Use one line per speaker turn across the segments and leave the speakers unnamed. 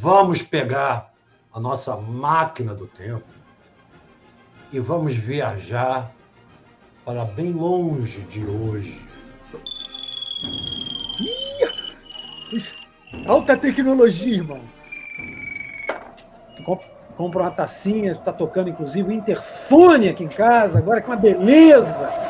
Vamos pegar a nossa máquina do tempo e vamos viajar para bem longe de hoje.
Alta tecnologia, irmão. Compra uma tacinha, está tocando inclusive o interfone aqui em casa, agora que uma beleza.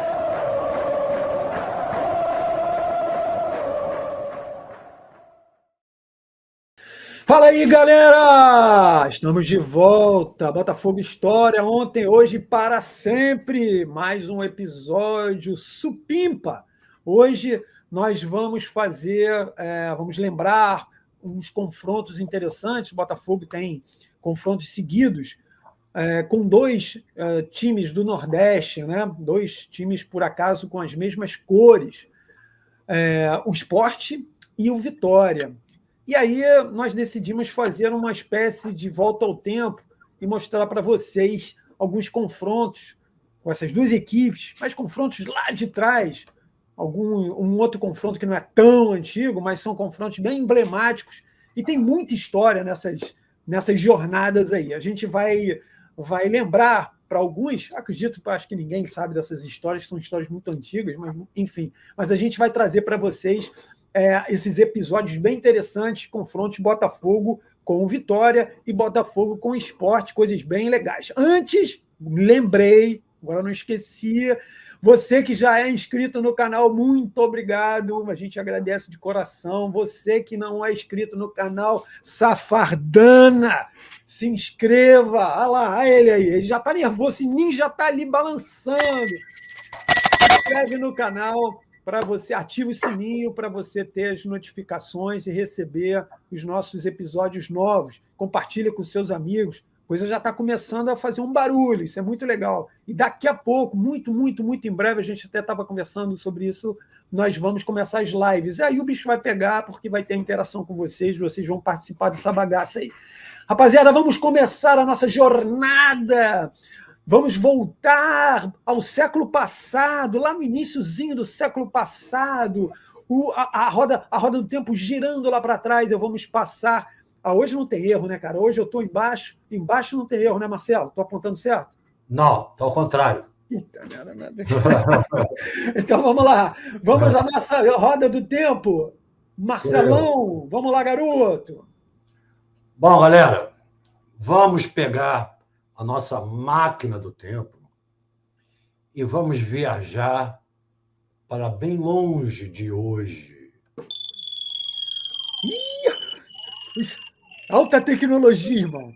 Fala aí, galera! Estamos de volta. Botafogo História, ontem, hoje, para sempre. Mais um episódio supimpa. Hoje nós vamos vamos lembrar uns confrontos interessantes. O Botafogo tem confrontos seguidos com dois times do Nordeste, né? Dois times, por acaso, com as mesmas cores. O Sport e o Vitória. E aí nós decidimos fazer uma espécie de volta ao tempo e mostrar para vocês alguns confrontos com essas duas equipes, mas confrontos lá de trás, um outro confronto que não é tão antigo, mas são confrontos bem emblemáticos e tem muita história nessas jornadas aí. A gente vai lembrar para alguns, acho que ninguém sabe dessas histórias, são histórias muito antigas, mas enfim, mas a gente vai trazer para vocês esses episódios bem interessantes, confrontos Botafogo com o Vitória e Botafogo com o Sport, coisas bem legais. Antes, lembrei, agora não esqueci, você que já é inscrito no canal, muito obrigado, a gente agradece de coração. Você que não é inscrito no canal, safardana, se inscreva. Olha lá, olha ele aí, ele já está nervoso, o sininho já está ali balançando. Se inscreve no canal, para você, ativa o sininho para você ter as notificações e receber os nossos episódios novos. Compartilha com seus amigos. A coisa já está começando a fazer um barulho, isso é muito legal. E daqui a pouco, muito, muito, muito em breve, a gente até estava conversando sobre isso, nós vamos começar as lives. E aí o bicho vai pegar, porque vai ter interação com vocês vão participar dessa bagaça aí. Rapaziada, vamos começar a nossa jornada. Vamos voltar ao século passado, lá no iniciozinho do século passado, a roda do tempo girando lá para trás, vamos passar. Hoje não tem erro, né, cara? Hoje eu estou embaixo não tem erro, né, Marcelo? Estou apontando certo?
Não, está ao contrário.
Então vamos lá, vamos à nossa roda do tempo. Marcelão, vamos lá, garoto.
Bom, galera, vamos pegar a nossa máquina do tempo e vamos viajar para bem longe de hoje.
Alta tecnologia, irmão.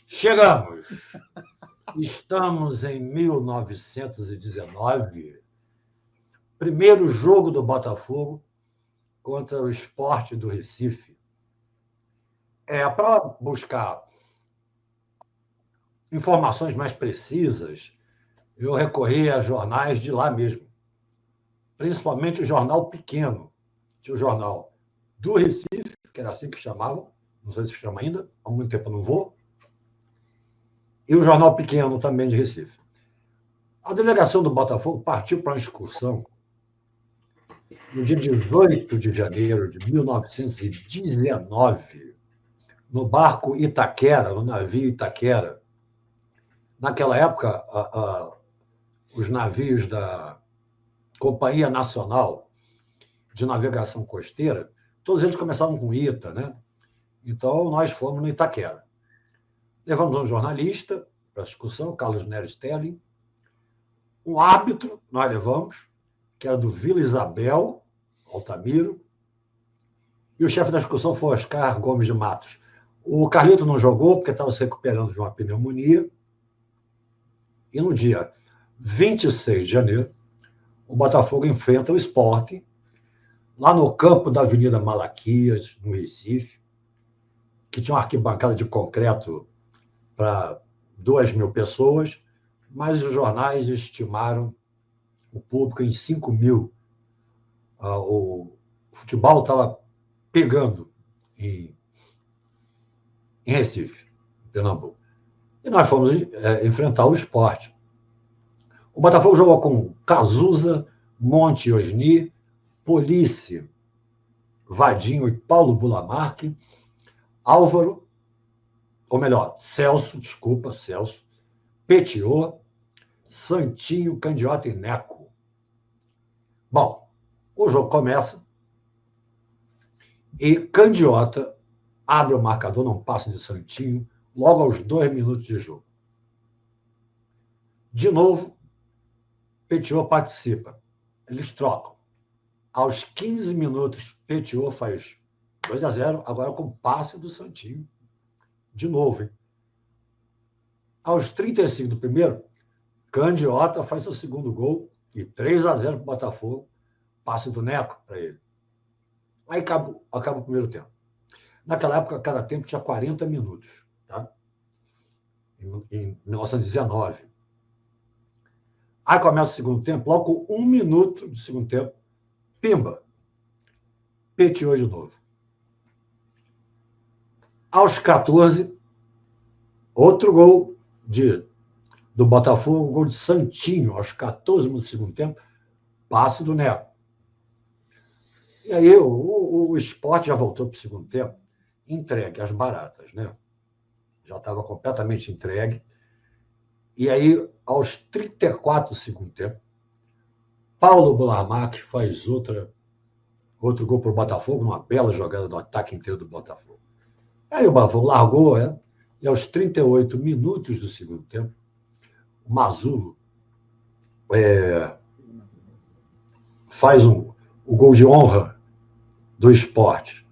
Chegamos. Estamos em 1919. Primeiro jogo do Botafogo contra o Sport do Recife. Para buscar informações mais precisas, eu recorri a jornais de lá mesmo, principalmente o jornal pequeno. Tinha o jornal do Recife, que era assim que chamavam, não sei se chama ainda, há muito tempo eu não vou, e o jornal pequeno também de Recife. A delegação do Botafogo partiu para uma excursão no dia 18 de janeiro de 1919, no barco Itaquera, no navio Itaquera. Naquela época, os navios da Companhia Nacional de Navegação Costeira, todos eles começavam com Ita, né? Então, nós fomos no Itaquera. Levamos um jornalista para a discussão, Carlos Neres Stelling, um árbitro, nós levamos, que era do Vila Isabel, Altamiro, e o chefe da discussão foi Oscar Gomes de Matos. O Carlito não jogou porque estava se recuperando de uma pneumonia. E no dia 26 de janeiro, o Botafogo enfrenta o Sport, lá no campo da Avenida Malaquias, no Recife, que tinha uma arquibancada de concreto para 2.000 pessoas, mas os jornais estimaram o público em 5.000. O futebol estava pegando em Recife, Pernambuco. E nós fomos enfrentar o Sport. O Botafogo jogou com Cazuza, Monte Osni, Police, Vadinho e Paulo Bulamarque, Álvaro, ou melhor, Celso, Petiô, Santinho, Candiota e Neco. Bom, o jogo começa e Candiota abre o marcador num passe de Santinho logo aos 2 minutos de jogo. De novo, Petiô participa. Eles trocam. Aos 15 minutos, Petiô faz 2-0, agora com passe do Santinho. De novo, hein? Aos 35 do primeiro, Candiota faz seu segundo gol e 3-0 para o Botafogo, passe do Neco para ele. Aí acaba o primeiro tempo. Naquela época, cada tempo tinha 40 minutos, tá? Em 1919. Aí começa o segundo tempo, logo com 1 minuto do segundo tempo, pimba, Petiô de novo. Aos 14, outro gol do Botafogo, gol de Santinho, aos 14 minutos do segundo tempo, passe do Neco. E aí o Sport já voltou para o segundo tempo, entregue às baratas, né? Já estava completamente entregue. E aí, aos 34 do segundo tempo, Paulo Bulamarque faz outro gol para o Botafogo, numa bela jogada do ataque inteiro do Botafogo. Aí o Botafogo largou, e aos 38 minutos do segundo tempo, o Mazulo faz o gol de honra do Sport.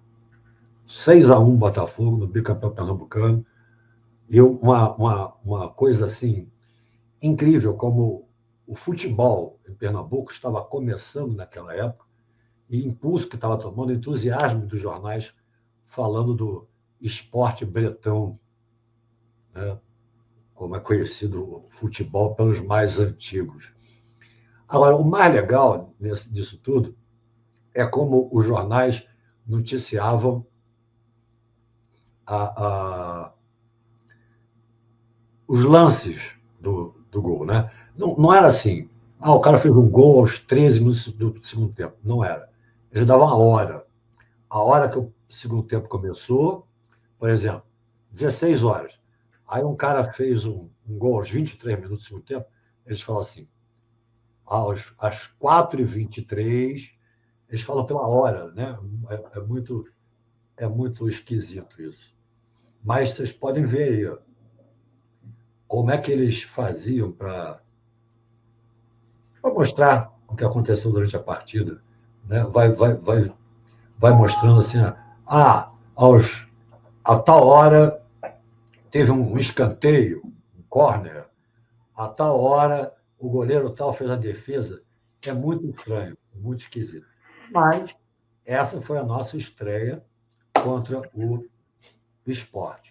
6-1 Botafogo, no bicampeão pernambucano. E uma coisa assim incrível, como o futebol em Pernambuco estava começando naquela época, e impulso que estava tomando, entusiasmo dos jornais falando do esporte bretão, né? Como é conhecido o futebol pelos mais antigos. Agora, o mais legal disso tudo é como os jornais noticiavam os lances do gol, né? Não era assim, o cara fez um gol aos 13 minutos do segundo tempo. Não era. Eles davam a hora que o segundo tempo começou, por exemplo, 16 horas. Aí um cara fez um gol aos 23 minutos do segundo tempo, eles falam assim, às 4h23, eles falam pela hora, né? É muito esquisito isso. Mas vocês podem ver aí, como é que eles faziam para mostrar o que aconteceu durante a partida, né? Vai mostrando assim, a tal hora teve um escanteio, um córner, a tal hora o goleiro tal fez a defesa. É muito estranho, muito esquisito. Mas essa foi a nossa estreia contra o Sport.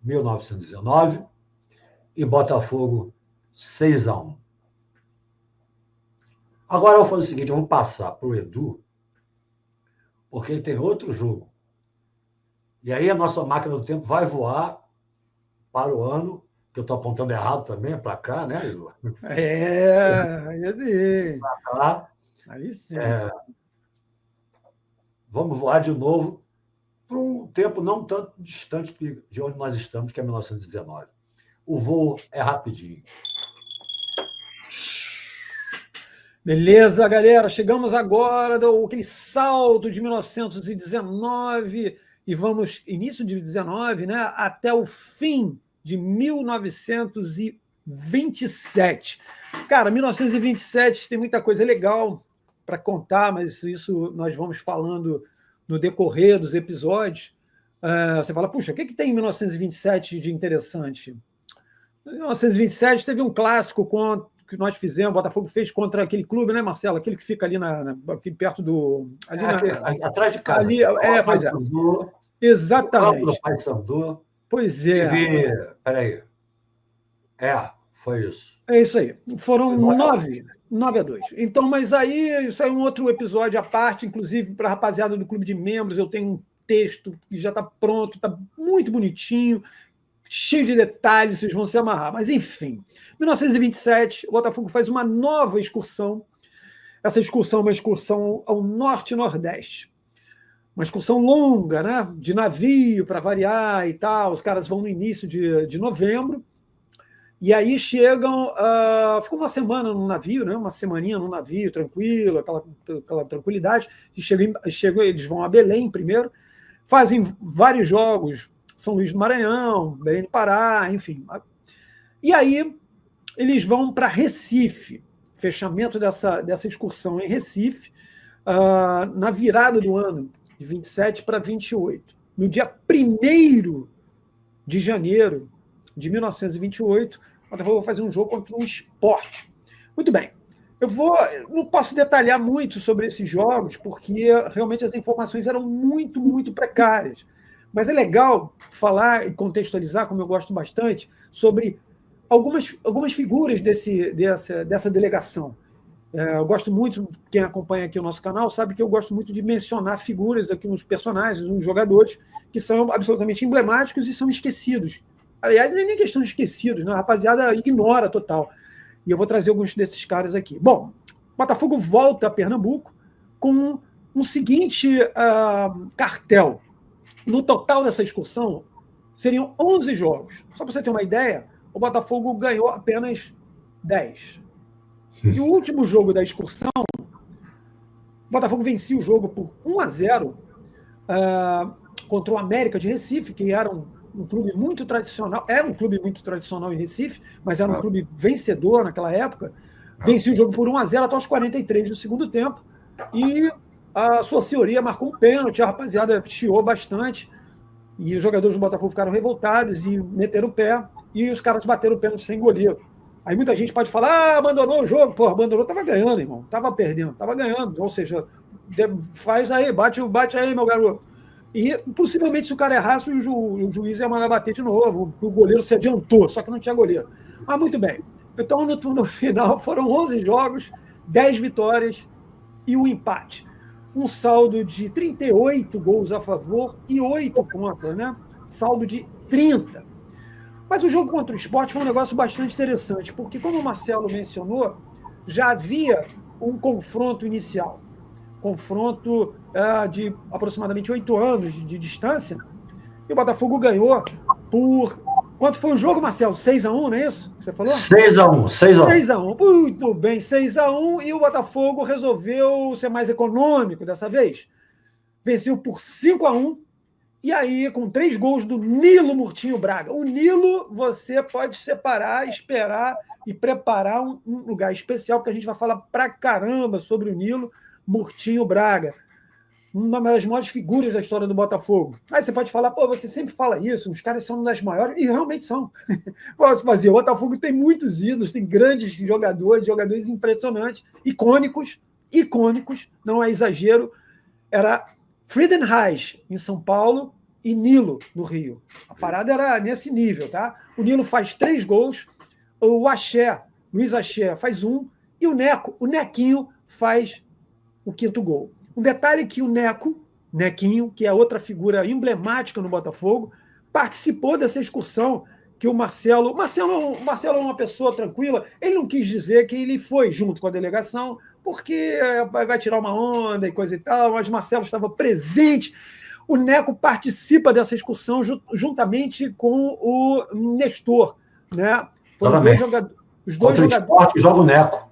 1919 e Botafogo 6-1. Agora eu vou fazer o seguinte, eu vou passar para o Edu, porque ele tem outro jogo. E aí a nossa máquina do tempo vai voar para o ano, que eu estou apontando errado também, para cá, né, Edu?
Aí sim.
Tá?
Aí sim.
Vamos voar de novo para um tempo não tanto distante de onde nós estamos, que é 1919. O voo é rapidinho.
Beleza, galera? Chegamos agora aquele salto de 1919 e vamos, início de 19, né, até o fim de 1927. Cara, 1927 tem muita coisa legal para contar, mas isso nós vamos falando no decorrer dos episódios. Você fala, puxa, o que tem em 1927 de interessante? Em 1927 teve um clássico que nós fizemos, o Botafogo fez contra aquele clube, né, Marcelo? Aquele que fica ali aqui perto do...
atrás de casa.
Ali, pois é. Exatamente. Pois é.
Peraí. Foi isso.
É isso aí. Foram 9-2. Então, mas aí, isso é um outro episódio à parte, inclusive para a rapaziada do Clube de Membros, eu tenho um texto que já está pronto, está muito bonitinho, cheio de detalhes, vocês vão se amarrar. Mas, enfim, 1927, o Botafogo faz uma nova excursão. Essa excursão é uma excursão ao norte e nordeste. uma excursão longa, né? De navio para variar e tal. Os caras vão no início de novembro. E aí chegam, ficam uma semana no navio, né? Uma semaninha no navio, tranquilo, aquela tranquilidade. E chegam, eles vão a Belém primeiro, fazem vários jogos, São Luís do Maranhão, Belém do Pará, enfim. E aí eles vão para Recife, fechamento dessa excursão em Recife, na virada do ano, de 27 para 28. No dia 1º de janeiro de 1928, o Botafogo vai fazer um jogo contra um Sport. Muito bem. Não posso detalhar muito sobre esses jogos, porque realmente as informações eram muito, muito precárias. Mas é legal falar e contextualizar, como eu gosto bastante, sobre algumas figuras dessa delegação. Eu gosto muito, quem acompanha aqui o nosso canal sabe que eu gosto muito de mencionar figuras aqui, uns personagens, uns jogadores que são absolutamente emblemáticos e são esquecidos. Aliás, não é nem questão de esquecidos, né? A rapaziada ignora total. E eu vou trazer alguns desses caras aqui. Bom, o Botafogo volta a Pernambuco com um seguinte cartel. No total dessa excursão, seriam 11 jogos. Só para você ter uma ideia, o Botafogo ganhou apenas 10. E o último jogo da excursão, o Botafogo vencia o jogo por 1-0 contra o América de Recife, que era um clube muito tradicional, em Recife, mas era um clube vencedor naquela época. Vencia o jogo por 1-0 até os 43 do segundo tempo, e a sua senhoria marcou um pênalti, a rapaziada chiou bastante, e os jogadores do Botafogo ficaram revoltados e meteram o pé, e os caras bateram o pênalti sem goleiro. Aí muita gente pode falar, abandonou o jogo. Pô, abandonou, estava ganhando, irmão. Estava perdendo, estava ganhando. Ou seja, faz aí, bate aí, meu garoto. E possivelmente, se o cara errasse, o juiz ia mandar bater de novo, porque o goleiro se adiantou, só que não tinha goleiro. Mas muito bem. Então, no final, foram 11 jogos, 10 vitórias e um empate. Um saldo de 38 gols a favor e 8 contra, né? Saldo de 30. Mas o jogo contra o Sport foi um negócio bastante interessante, porque, como o Marcelo mencionou, já havia um confronto inicial. Confronto de aproximadamente 8 anos de distância, e o Botafogo ganhou por... Quanto foi o jogo, Marcelo? 6-1, não é isso que você falou?
6-1.
6-1. Muito bem, 6-1, e o Botafogo resolveu ser mais econômico dessa vez. Venceu por 5-1, e aí, com 3 gols do Nilo Murtinho Braga. O Nilo, você pode separar, esperar e preparar um lugar especial, porque a gente vai falar pra caramba sobre o Nilo Murtinho Braga. Uma das maiores figuras da história do Botafogo. Aí você pode falar, pô, você sempre fala isso, os caras são uma das maiores, e realmente são. Posso fazer, o Botafogo tem muitos ídolos, tem grandes jogadores impressionantes, icônicos, não é exagero. Era Friedenreich, em São Paulo, e Nilo, no Rio. A parada era nesse nível, tá? O Nilo faz 3 gols, o Axé, Luiz Axé, faz 1, e o Nequinho, faz o 5º gol. Um detalhe que o Nequinho, que é outra figura emblemática no Botafogo, participou dessa excursão que o Marcelo é uma pessoa tranquila, ele não quis dizer que ele foi junto com a delegação, porque vai tirar uma onda e coisa e tal, mas Marcelo estava presente. O Neco participa dessa excursão juntamente com o Nestor, né? Foram os dois jogadores.
Joga o Neco.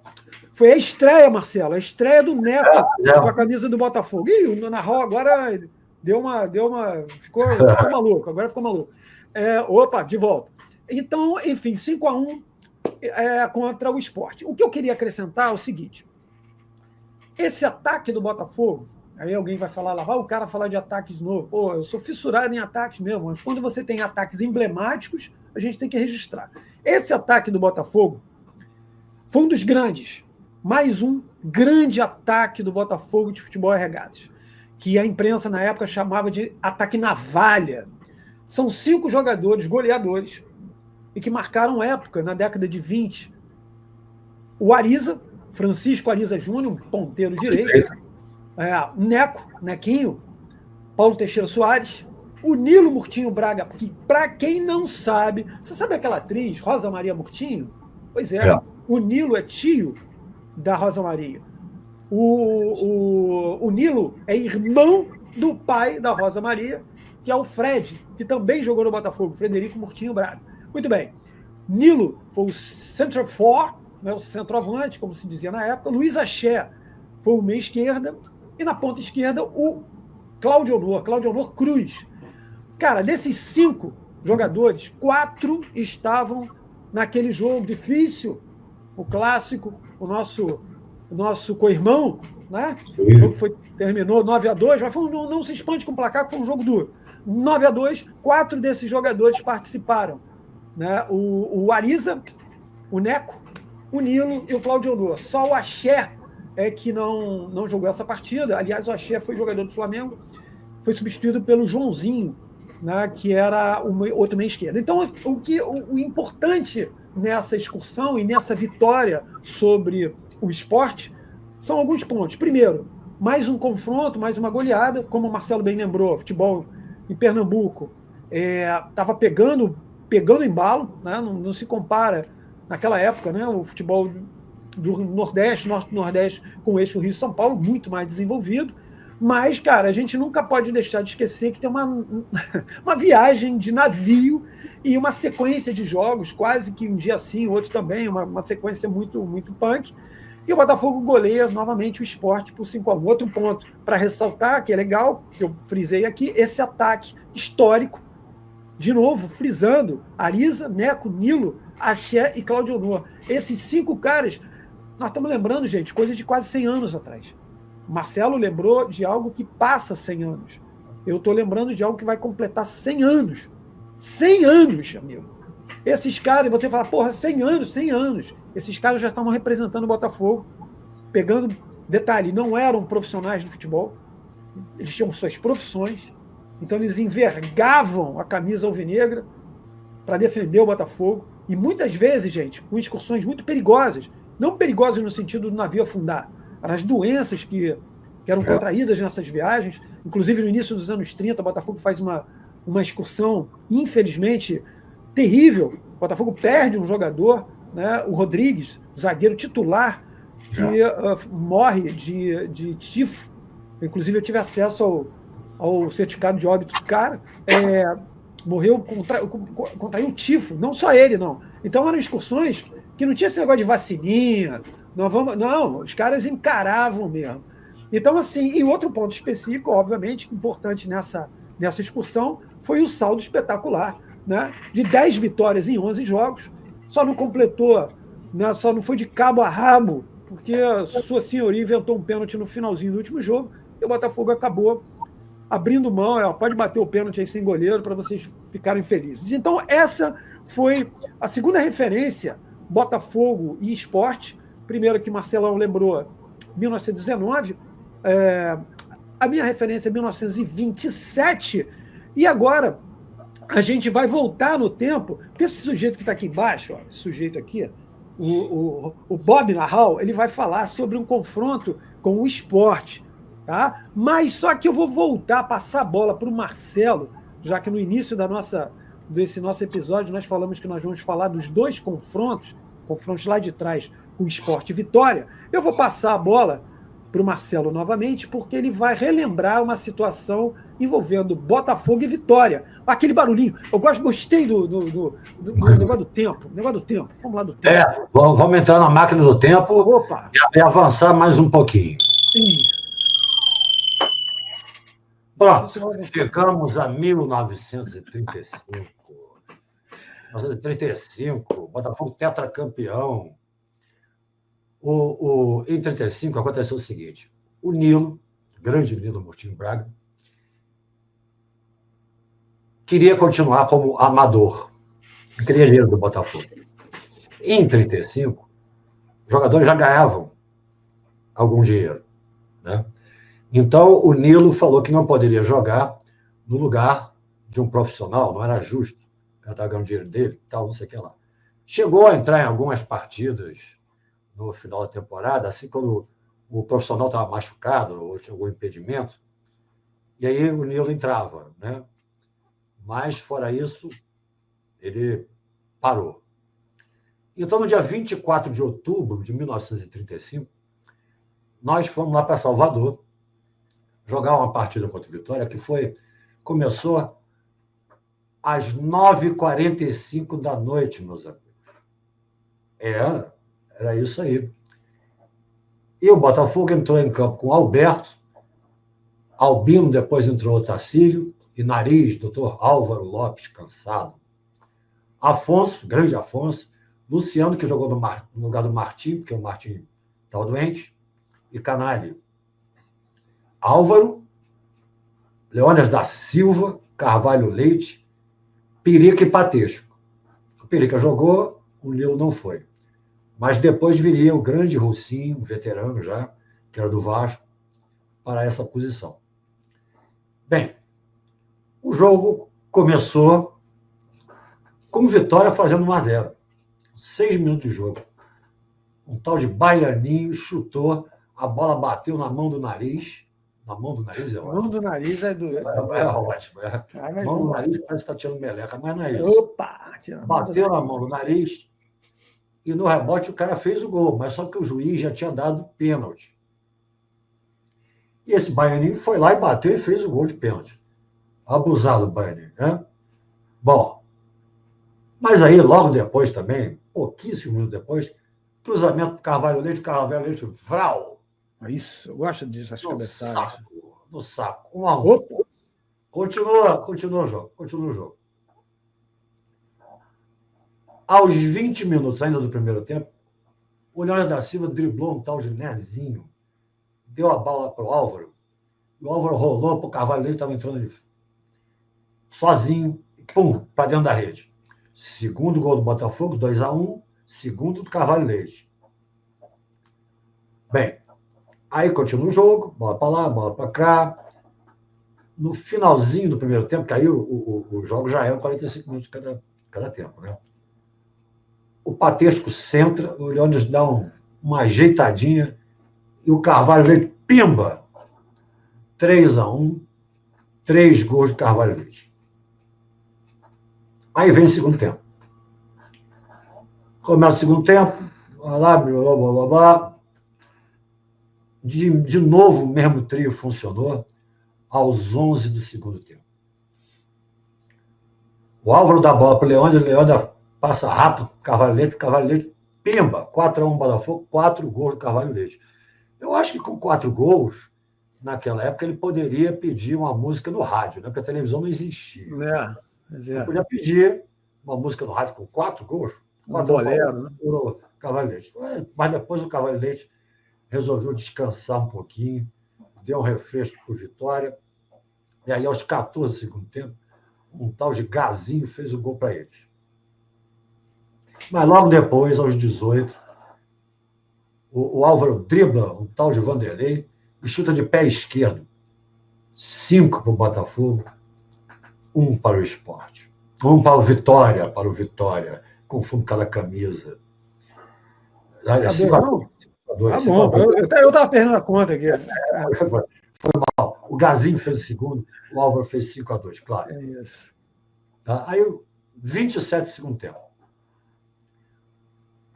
Foi a estreia, Marcelo, a estreia do Neco com a camisa do Botafogo. E o Narral agora ficou maluco, agora ficou maluco. Opa, de volta. Então, enfim, 5-1 contra o Sport. O que eu queria acrescentar é o seguinte: esse ataque do Botafogo, aí alguém vai falar lá, vai o cara falar de ataques novos. Pô, eu sou fissurado em ataques mesmo, mas quando você tem ataques emblemáticos, a gente tem que registrar. Esse ataque do Botafogo foi um dos grandes, mais um grande ataque do Botafogo de futebol e regatas, que a imprensa na época chamava de ataque navalha. São 5 jogadores goleadores e que marcaram época na década de 20. O Ariza, Francisco Ariza Júnior, um ponteiro direito. Nequinho, Paulo Teixeira Soares, o Nilo Murtinho Braga, que, para quem não sabe, você sabe aquela atriz, Rosa Maria Murtinho? Pois é. O Nilo é tio da Rosa Maria. O Nilo é irmão do pai da Rosa Maria, que é o Fred, que também jogou no Botafogo, Frederico Murtinho Braga. Muito bem. Nilo foi o center for, né, o centroavante, como se dizia na época. Luiz Axé foi o meia esquerda. E na ponta esquerda, o Cláudio Honor Cruz. Cara, desses 5 jogadores, 4 estavam naquele jogo difícil, o clássico, o nosso co-irmão, né? O jogo terminou 9-2, mas não se espante com o placar, que foi um jogo duro. 9-2, 4 desses jogadores participaram, né? O Ariza, o Neco, o Nilo e o Cláudio Honor. Só o Axé é que não jogou essa partida. Aliás, o Axé foi jogador do Flamengo, foi substituído pelo Joãozinho, né, que era o outro meia esquerda. Então, o importante nessa excursão e nessa vitória sobre o Sport são alguns pontos. Primeiro, mais um confronto, mais uma goleada, como o Marcelo bem lembrou, futebol em Pernambuco estava pegando embalo, né, não se compara naquela época, né, o futebol do Nordeste, Norte do Nordeste, com o eixo Rio-São Paulo, muito mais desenvolvido. Mas, cara, a gente nunca pode deixar de esquecer que tem uma viagem de navio e uma sequência de jogos, quase que um dia sim, outro também, uma sequência muito, muito punk. E o Botafogo goleia novamente o Sport por 5-1. Outro ponto para ressaltar, que é legal, que eu frisei aqui, esse ataque histórico, de novo, frisando, Ariza, Neco, Nilo, Axé e Cláudio Honor. Esses 5 caras, nós estamos lembrando, gente, coisa de quase 100 anos atrás. Marcelo lembrou de algo que passa 100 anos. Eu estou lembrando de algo que vai completar 100 anos. 100 anos, amigo. Esses caras, você fala, porra, 100 anos, 100 anos. Esses caras já estavam representando o Botafogo, pegando, detalhe, não eram profissionais do futebol, eles tinham suas profissões, então eles envergavam a camisa alvinegra para defender o Botafogo, e muitas vezes, gente, com excursões muito perigosas, não perigosas no sentido do navio afundar, as doenças que eram contraídas nessas viagens. Inclusive, no início dos anos 30, o Botafogo faz uma excursão, infelizmente, terrível. O Botafogo perde um jogador, né, o Rodrigues, zagueiro titular, que morre de tifo. Inclusive, eu tive acesso ao certificado de óbito do cara. Morreu, contraiu tifo, não só ele, não. Então, eram excursões que não tinha esse negócio de vacininha. Não, os caras encaravam mesmo. Então, assim, e outro ponto específico, obviamente, importante nessa excursão, foi o saldo espetacular, né? De 10 vitórias em 11 jogos. Só não completou, né? Só não foi de cabo a rabo, porque a sua senhoria inventou um pênalti no finalzinho do último jogo, e o Botafogo acabou abrindo mão, pode bater o pênalti aí sem goleiro para vocês ficarem felizes. Então, essa foi a segunda referência, Botafogo e Sport. Primeiro que Marcelão lembrou, 1919, a minha referência é 1927, e agora a gente vai voltar no tempo, porque esse sujeito que está aqui embaixo, ó, esse sujeito aqui, o Bob Nahal, ele vai falar sobre um confronto com o Sport, tá? Mas só que eu vou voltar, passar a bola para o Marcelo, já que no início desse nosso episódio nós falamos que nós vamos falar dos 2 confrontos lá de trás, com o Sport e Vitória. Eu vou passar a bola para o Marcelo novamente, porque ele vai relembrar uma situação envolvendo Botafogo e Vitória. Aquele barulhinho. Eu gostei do negócio do tempo. Vamos lá do tempo.
Vamos entrar na máquina do tempo.
Opa.
E avançar mais um pouquinho. Pronto, chegamos a 1935. 1935, Botafogo tetracampeão. Em 1935 aconteceu o seguinte: o Nilo, grande Nilo Murtinho Braga, queria continuar como amador, queria dinheiro do Botafogo. Em 1935, os jogadores já ganhavam algum dinheiro, né? Então, o Nilo falou que não poderia jogar no lugar de um profissional, não era justo, o cara estava ganhando dinheiro dele, tal, não sei o que lá. Chegou a entrar em algumas partidas no final da temporada, assim, quando o profissional estava machucado ou tinha algum impedimento, e aí o Nilo entrava, né? Mas, fora isso, ele parou. Então, no dia 24 de outubro de 1935, nós fomos lá para Salvador jogar uma partida contra o Vitória que começou às 9h45 da noite, meus amigos. Era isso aí. E o Botafogo entrou em campo com Alberto, Albino, depois entrou o Tacílio, e Nariz, doutor Álvaro Lopes, cansado. Afonso, grande Afonso, Luciano, que jogou no lugar do Martim, porque o Martim estava doente, e Canalha. Álvaro, Leônidas da Silva, Carvalho Leite, Pirica e Patesco. O Pirica jogou, o Nilo não foi. Mas depois viria o grande Rocinho, veterano já, que era do Vasco, para essa posição. Bem, o jogo começou com Vitória fazendo 1-0. 6 minutos de jogo. Um tal de Baianinho chutou, a bola bateu na mão do Nariz. Na mão do Nariz é ótimo.
Mão do Nariz é do...
É ótimo. Mão do Nariz parece que está tirando meleca, mas não é isso.
Opa!
Bateu na mão do Nariz e no rebote o cara fez o gol, mas só que o juiz já tinha dado pênalti. E esse Baianinho foi lá e bateu e fez o gol de pênalti. Abusado o Baianinho, né? Bom, mas aí logo depois também, pouquíssimos minutos depois, cruzamento para Carvalho Leite, vral.
Isso, eu gosto disso, as cabeçadas.
No saco. 1-1.
Opa!
Continua o jogo. Aos 20 minutos ainda do primeiro tempo, o Leônidas da Silva driblou um tal de Nezinho, deu a bola para o Álvaro, e o Álvaro rolou para o Carvalho Leite, estava entrando sozinho, pum, para dentro da rede. Segundo gol do Botafogo, 2-1, segundo do Carvalho Leite. Bem, aí continua o jogo, bola para lá, bola para cá. No finalzinho do primeiro tempo, que aí o jogo já eram 45 minutos cada tempo, né? O Patesco centra, o Leônidas dá uma ajeitadinha e o Carvalho Leite, pimba! 3-1, 3 gols do Carvalho Leite. Aí vem o segundo tempo. Começa o segundo tempo, blá, blá, blá. De novo, o mesmo trio funcionou aos 11 do segundo tempo. O Álvaro dá a bola para o Leônidas passa rápido, Carvalho Leite, pimba, 4-1 Botafogo, 4 gols do Carvalho Leite. Eu acho que com 4 gols, naquela época, ele poderia pedir uma música no rádio, né? Porque a televisão não existia. Ele podia pedir uma música no rádio com 4 gols. 4
bolero, né?
Carvalho Leite. Mas depois o Carvalho Leite resolveu descansar um pouquinho, deu um refresco para o Vitória, e aí aos 14 do segundo tempo, um tal de Gazinho fez o gol para eles. Mas logo depois, aos 18, o Álvaro dribla um tal de Vanderlei e chuta de pé esquerdo. 5 para o Botafogo, 1 para o Sport. 1 para o Vitória. Confundo cada camisa.
Olha, 5-2. Tá bom, eu estava perdendo a conta aqui.
Foi mal. O Gazinho fez o segundo, o Álvaro fez 5-2, claro.
É isso.
Tá? Aí, 27 segundo tempo.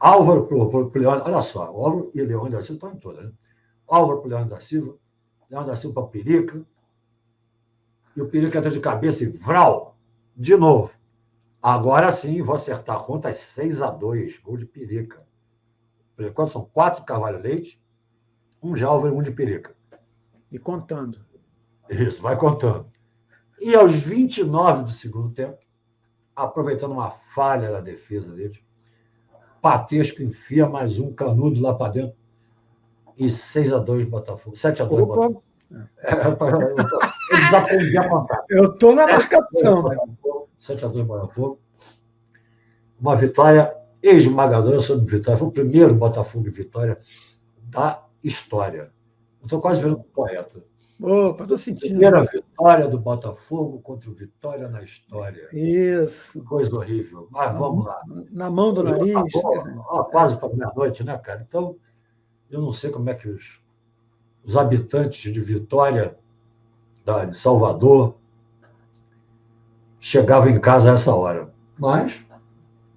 Álvaro para o Leônidas, olha só, o Álvaro e o Leônidas da Silva estão em todas, né? Álvaro para o Leônidas da Silva para o Pirica, e o Pirica entra de cabeça e vral, de novo. Agora sim, vou acertar a conta, 6-2, gol de Pirica. Por enquanto são 4 Carvalho Leite, 1 de Álvaro e 1 de Pirica.
E contando.
Isso, vai contando. E aos 29 do segundo tempo, aproveitando uma falha na defesa dele, Patesco enfia mais um canudo lá para dentro e 6-2 Botafogo. 7-2 Botafogo. Eles aprendiam a contar.
Eu estou na marcação.
7-2 Botafogo. Uma vitória esmagadora sobre o Vitória. Foi o primeiro Botafogo e Vitória da história. Eu estou quase vendo correto.
Opa, estou sentindo.
Primeira vitória do Botafogo contra o Vitória na história.
Isso.
Coisa horrível. Mas vamos lá.
Na mão do Nariz.
Quase para meia-noite, né, cara? Então, eu não sei como é que os habitantes de Vitória, de Salvador, chegavam em casa a essa hora. Mas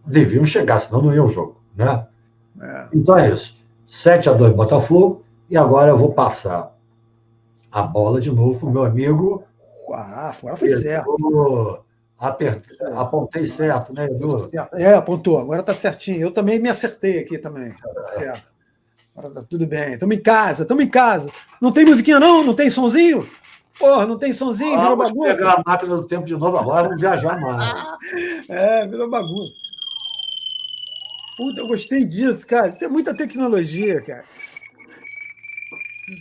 deviam chegar, senão não ia ao jogo, né? Então é isso. 7-2 Botafogo. E agora eu vou passar a bola de novo para o meu amigo.
Agora foi certo.
Apontei certo, né, Edu?
Apontou. Agora está certinho. Eu também me acertei aqui também. Tá certo. Agora tá tudo bem. Estamos em casa. Não tem musiquinha, não? Não tem sonzinho? Porra, não tem sonzinho, virou bagunça.
Vamos pegar a máquina do tempo de novo agora, vamos viajar mais.
Virou bagunça. Puta, eu gostei disso, cara. Isso é muita tecnologia, cara.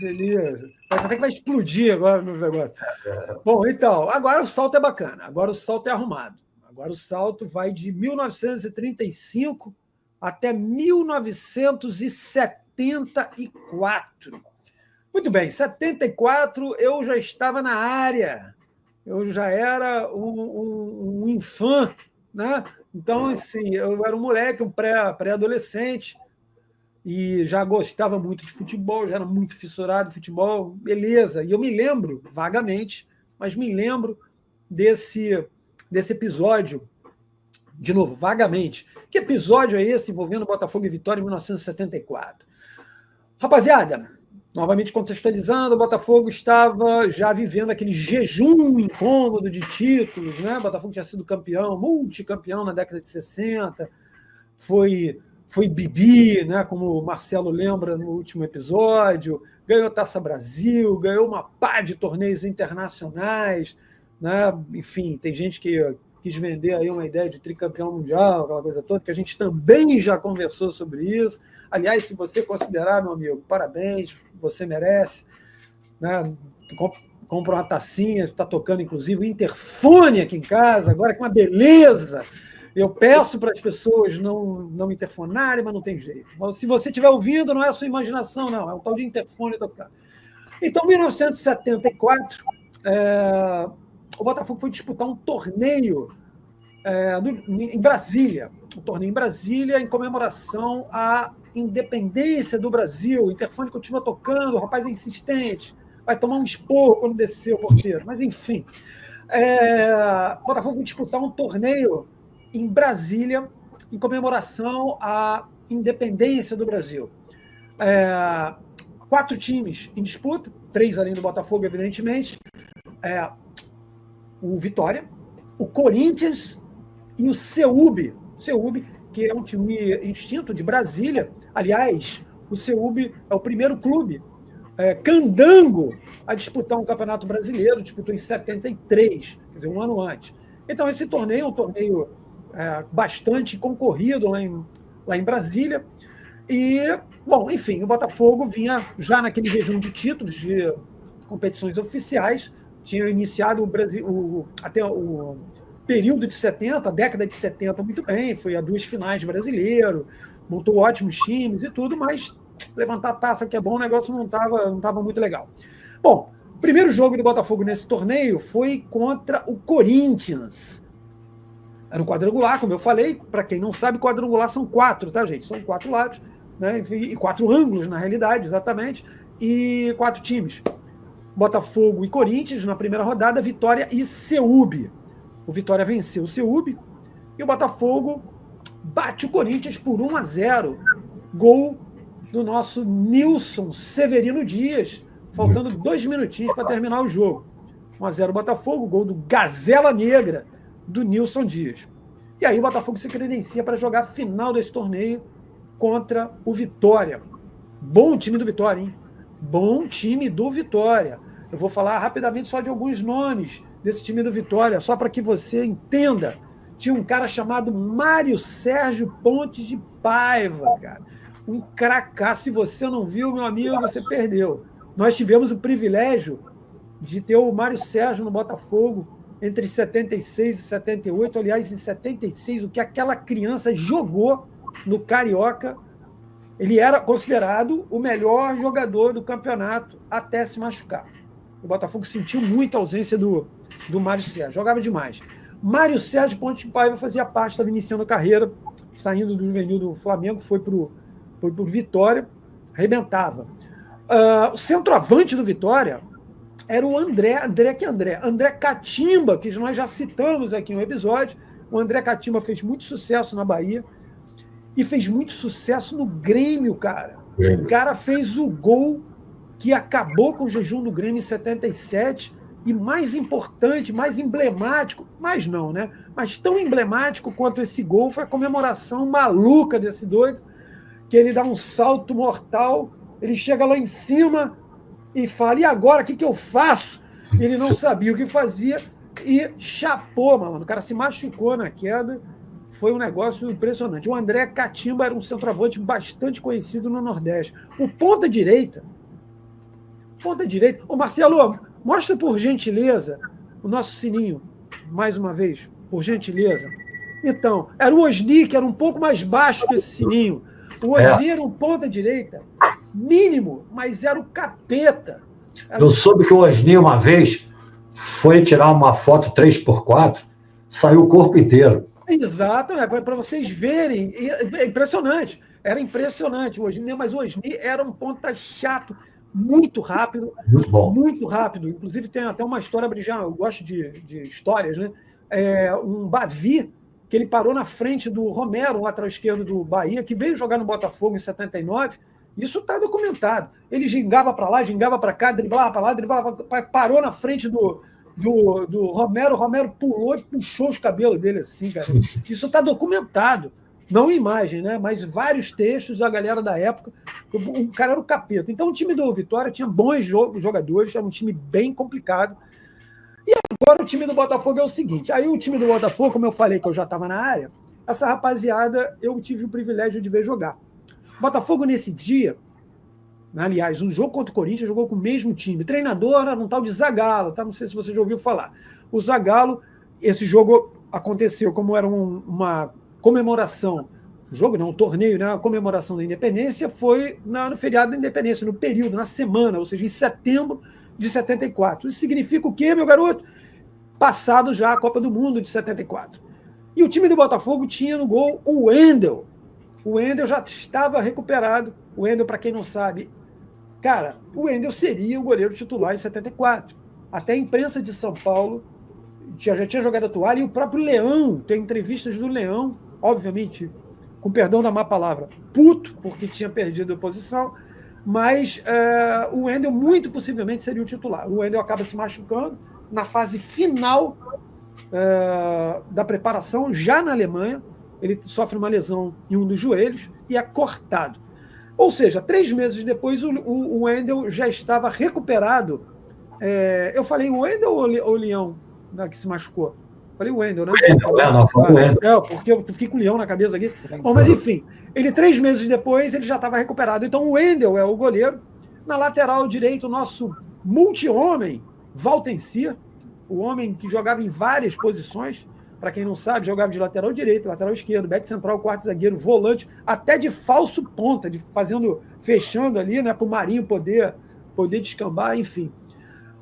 Beleza. Parece até que vai explodir agora no negócio. Bom, então, agora o salto é bacana. Agora o salto é arrumado. Agora o salto vai de 1935 até 1974. Muito bem, 74 eu já estava na área. Eu já era um infã, né? Então, assim, eu era um moleque, um pré-adolescente, e já gostava muito de futebol, já era muito fissurado em futebol, beleza. E eu me lembro, vagamente, mas me lembro desse episódio, de novo, vagamente. Que episódio é esse envolvendo Botafogo e Vitória em 1974? Rapaziada, novamente contextualizando, o Botafogo estava já vivendo aquele jejum incômodo de títulos, né? O Botafogo tinha sido campeão, multicampeão na década de 60, foi Bibi, né? Como o Marcelo lembra no último episódio, ganhou Taça Brasil, ganhou uma pá de torneios internacionais, né? Enfim, tem gente que quis vender aí uma ideia de tricampeão mundial, aquela coisa toda, que a gente também já conversou sobre isso. Aliás, se você considerar, meu amigo, parabéns, você merece. Né? Compra uma tacinha, está tocando, inclusive, o interfone aqui em casa, agora que uma beleza. Eu peço para as pessoas não interfonarem, mas não tem jeito. Mas, se você estiver ouvindo, não é a sua imaginação, não, é um tal de interfone tocando. Então, em 1974, o Botafogo foi disputar um torneio em Brasília. Um torneio em Brasília em comemoração à independência do Brasil. O interfone continua tocando, o rapaz é insistente, vai tomar um esporro quando descer o porteiro. Mas, enfim, o Botafogo vai disputar um torneio em Brasília em comemoração à independência do Brasil. 4 times em disputa, 3 além do Botafogo, evidentemente. O Vitória, o Corinthians e o CEUB, que é um time extinto de Brasília. Aliás, o CEUB é o primeiro clube candango a disputar um campeonato brasileiro, disputou em 73, quer dizer, um ano antes. Então, esse torneio é um torneio bastante concorrido lá em Brasília. E, bom, enfim, o Botafogo vinha já naquele jejum de títulos, de competições oficiais, tinha iniciado até o período de 70, a década de 70 muito bem, foi a 2 finais de brasileiro, montou ótimos times e tudo, mas levantar a taça que é bom, o negócio não estava muito legal. Bom, o primeiro jogo do Botafogo nesse torneio foi contra o Corinthians. Era um quadrangular, como eu falei, para quem não sabe, quadrangular são 4, tá, gente? São 4 lados, né? E 4 ângulos, na realidade, exatamente, e 4 times. Botafogo e Corinthians na primeira rodada, Vitória e CEUB. O Vitória venceu o CEUB e o Botafogo bate o Corinthians por 1-0. Gol do nosso Nilson Severino Dias, faltando 2 minutinhos para terminar o jogo. 1-0 Botafogo, gol do Gazela Negra, do Nilson Dias. E aí o Botafogo se credencia para jogar a final desse torneio contra o Vitória. Bom time do Vitória, hein? Bom time do Vitória. Eu vou falar rapidamente só de alguns nomes desse time do Vitória, só para que você entenda. Tinha um cara chamado Mário Sérgio Pontes de Paiva, cara. Um cracaço. Se você não viu, meu amigo, você perdeu. Nós tivemos o privilégio de ter o Mário Sérgio no Botafogo entre 76 e 78. Aliás, em 76, o que aquela criança jogou no Carioca, ele era considerado o melhor jogador do campeonato até se machucar. O Botafogo sentiu muita ausência do Mário Sérgio, jogava demais. Mário Sérgio Ponte de Paiva fazia parte, estava iniciando a carreira, saindo do juvenil do Flamengo, foi para o Vitória, arrebentava. O centroavante do Vitória era o André Catimba, que nós já citamos aqui em um episódio. O André Catimba fez muito sucesso na Bahia e fez muito sucesso no Grêmio, cara. O cara fez o gol que acabou com o jejum do Grêmio em 77, e mais importante, mais emblemático, mais não, né? Mas tão emblemático quanto esse gol foi a comemoração maluca desse doido, que ele dá um salto mortal, ele chega lá em cima e fala, e agora, o que eu faço? Ele não sabia o que fazia e chapou, mano. O cara se machucou na queda, foi um negócio impressionante. O André Catimba era um centroavante bastante conhecido no Nordeste. O ponta-direita, ô Marcelo, mostra por gentileza o nosso sininho, mais uma vez, por gentileza. Então, era o Osni, que era um pouco mais baixo que esse sininho. O Osni era um ponta-direita mínimo, mas era o capeta.
Eu soube que o Osni, uma vez, foi tirar uma foto 3x4, saiu o corpo inteiro.
Exato, né? Para vocês verem. É impressionante. Era impressionante o Osni, mas o Osni era um ponta chato, muito rápido.
Muito bom.
Muito rápido. Inclusive, tem até uma história, eu gosto de histórias, né? Um Bavi, que ele parou na frente do Romero, lateral esquerdo do Bahia, que veio jogar no Botafogo em 79. Isso está documentado. Ele gingava para lá, gingava para cá, driblava para lá, driblava, parou na frente do Romero, o Romero pulou e puxou os cabelos dele assim, cara. Isso está documentado. Não imagem, né? Mas vários textos da galera da época. O cara era o capeta. Então o time do Vitória tinha bons jogadores, era um time bem complicado. E agora o time do Botafogo é o seguinte. Aí o time do Botafogo, como eu falei que eu já estava na área, essa rapaziada eu tive o privilégio de ver jogar. O Botafogo nesse dia, aliás, um jogo contra o Corinthians, jogou com o mesmo time. O treinador era um tal de Zagallo, tá? Não sei se você já ouviu falar. O Zagallo, esse jogo aconteceu como era uma comemoração, um torneio, né? A comemoração da independência foi no feriado da independência, no período, na semana, ou seja, em setembro de 74. Isso significa o quê, meu garoto? Passado já a Copa do Mundo de 74. E o time do Botafogo tinha no gol o Wendel. O Wendel já estava recuperado. O Wendel, para quem não sabe, cara, o Wendel seria o goleiro titular em 74. Até a imprensa de São Paulo já tinha jogado a toalha, e o próprio Leão, tem entrevistas do Leão, obviamente, com perdão da má palavra, puto, porque tinha perdido a posição, mas o Wendel muito possivelmente seria o titular. O Wendel acaba se machucando na fase final da preparação, já na Alemanha. Ele sofre uma lesão em um dos joelhos e é cortado. Ou seja, 3 meses depois, o Wendel já estava recuperado. Eu falei o Wendel ou o Leão, né, que se machucou? Falei o Wendel, né? Porque eu fiquei com o Leão na cabeça aqui. Bom, mas enfim, 3 meses depois, ele já estava recuperado. Então, o Wendel é o goleiro. Na lateral direito, o nosso multi-homem, Valtencir, o homem que jogava em várias posições. Para quem não sabe, jogava de lateral direito, lateral esquerdo, back central, quarto zagueiro, volante, até de falso ponta, fechando ali, né, para o Marinho poder descambar, enfim.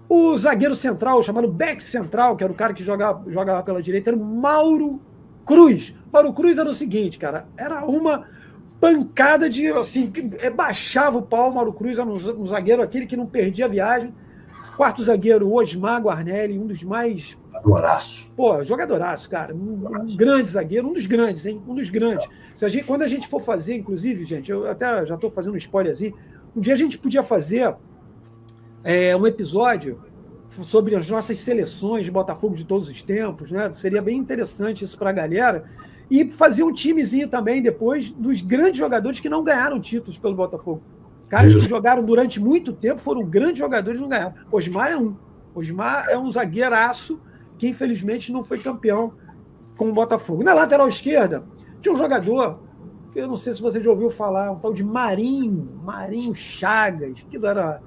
O zagueiro central, chamado back central, que era o cara que jogava pela direita, era o Mauro Cruz. Mauro Cruz era o seguinte, cara, era uma pancada de, assim, baixava o pau. Mauro Cruz era um zagueiro, aquele que não perdia a viagem. Quarto zagueiro, Osmar Guarnelli, um dos mais...
Jogadoraço.
Pô, jogadoraço, cara. Um grande zagueiro, um dos grandes, hein? Um dos grandes. Quando a gente for fazer, inclusive, gente, eu até já estou fazendo um spoilerzinho, um dia a gente podia fazer um episódio sobre as nossas seleções de Botafogo de todos os tempos, né? Seria bem interessante isso para a galera. E fazer um timezinho também depois dos grandes jogadores que não ganharam títulos pelo Botafogo. Caras que jogaram durante muito tempo, foram grandes jogadores e não ganharam. Osmar é um. Osmar é um zagueiraço que, infelizmente, não foi campeão com o Botafogo. Na lateral esquerda, tinha um jogador que eu não sei se você já ouviu falar, um tal de Marinho Chagas, que era...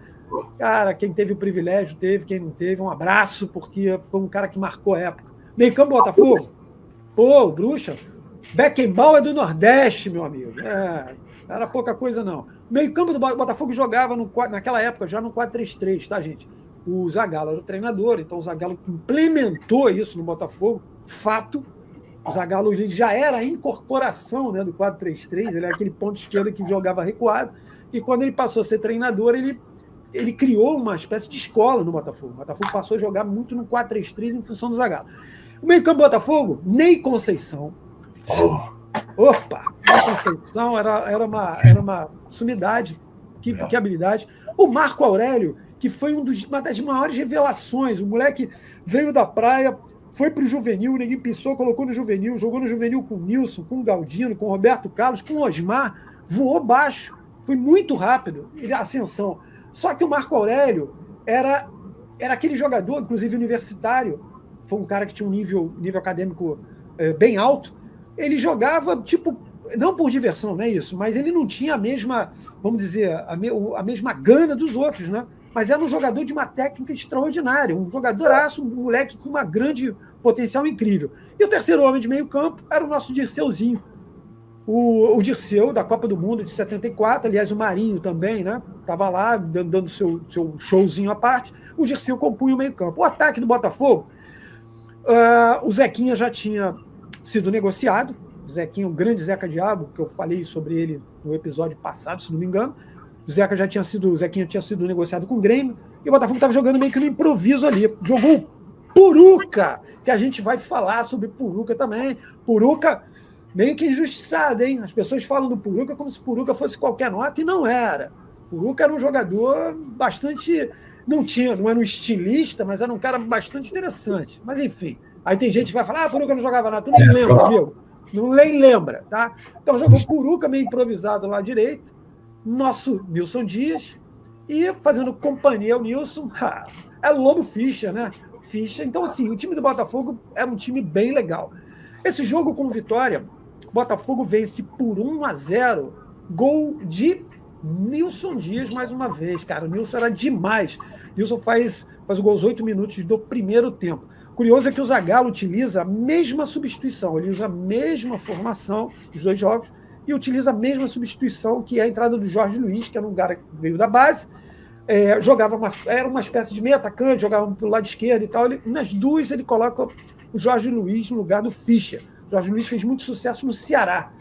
Cara, quem teve o privilégio teve, quem não teve, um abraço, porque foi um cara que marcou a época. Meio campo Botafogo? Pô, Bruxa. Beckenbauer é do Nordeste, meu amigo. Era pouca coisa, não. O meio-campo do Botafogo jogava naquela época já no 4-3-3, tá, gente? O Zagallo era o treinador, então o Zagallo implementou isso no Botafogo, fato. O Zagallo já era a incorporação, né, do 4-3-3, ele era aquele ponto esquerdo que jogava recuado, e quando ele passou a ser treinador, ele criou uma espécie de escola no Botafogo. O Botafogo passou a jogar muito no 4-3-3 em função do Zagallo. O meio-campo do Botafogo, Ney Conceição. Opa! Ney Conceição era uma sumidade que habilidade. O Marco Aurélio, que foi uma das maiores revelações. O moleque veio da praia, foi para o juvenil, ninguém pensou, colocou no juvenil, jogou no juvenil com o Nilson, com o Galdino, com o Roberto Carlos, com o Osmar, voou baixo, foi muito rápido, a ascensão. Só que o Marco Aurélio era aquele jogador, inclusive universitário, foi um cara que tinha um nível acadêmico bem alto, ele jogava, tipo, não por diversão, não é isso, mas ele não tinha a mesma, vamos dizer, a mesma gana dos outros, né? Mas era um jogador de uma técnica extraordinária, um jogadoraço, um moleque com uma grande potencial incrível. E o terceiro homem de meio campo era o nosso Dirceuzinho, o Dirceu da Copa do Mundo de 74, aliás, o Marinho também, né? Estava lá dando seu showzinho à parte, o Dirceu compunha o meio campo. O ataque do Botafogo, o Zequinha já tinha sido negociado, o Zequinha, o grande Zeca Diabo, que eu falei sobre ele no episódio passado, se não me engano. O Zequinha tinha sido negociado com o Grêmio, e o Botafogo estava jogando meio que no improviso ali. Jogou o Puruca, que a gente vai falar sobre Puruca também. Puruca meio que injustiçado, hein? As pessoas falam do Puruca como se Puruca fosse qualquer nota, e não era. Puruca era um jogador bastante... Não era um estilista, mas era um cara bastante interessante. Mas, enfim, aí tem gente que vai falar, Puruca não jogava nada. Tu nem lembra, amigo. Não nem lembra, tá? Então jogou Puruca meio improvisado lá direito, nosso Nilson Dias, e fazendo companhia ao Nilson, é Lobo Fischer, né? Fischer. Então, assim, o time do Botafogo era um time bem legal. Esse jogo com vitória, Botafogo vence por 1-0, gol de Nilson Dias mais uma vez, cara. O Nilson era demais. Nilson faz o gol aos 8 minutos do primeiro tempo. Curioso é que o Zagallo utiliza a mesma substituição, ele usa a mesma formação dos dois jogos, e utiliza a mesma substituição que é a entrada do Jorge Luiz, que era um cara que veio da base, era uma espécie de meio atacante, jogava pelo lado esquerdo e tal. Nas duas ele coloca o Jorge Luiz no lugar do Fischer. O Jorge Luiz fez muito sucesso no Ceará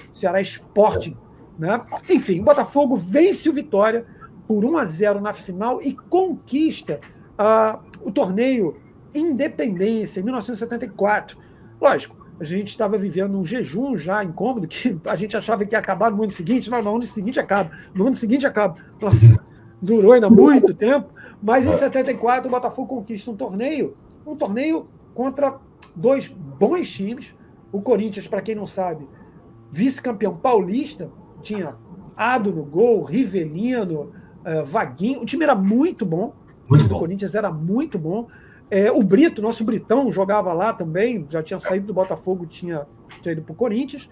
Sporting, né? Enfim, o Botafogo vence o Vitória por 1-0 na final e conquista o torneio Independência, em 1974. Lógico, a gente estava vivendo um jejum já incômodo, que a gente achava que ia acabar no ano seguinte. Não, no ano seguinte acaba. No ano seguinte acaba. Nossa, durou ainda muito tempo, mas em 74 o Botafogo conquista um torneio contra dois bons times. O Corinthians, para quem não sabe, vice-campeão paulista, tinha Ado no gol, Rivelino, Vaguinho. O time era muito bom. O time do Corinthians era muito bom. O Brito, nosso Britão, jogava lá também, já tinha saído do Botafogo, tinha ido para o Corinthians.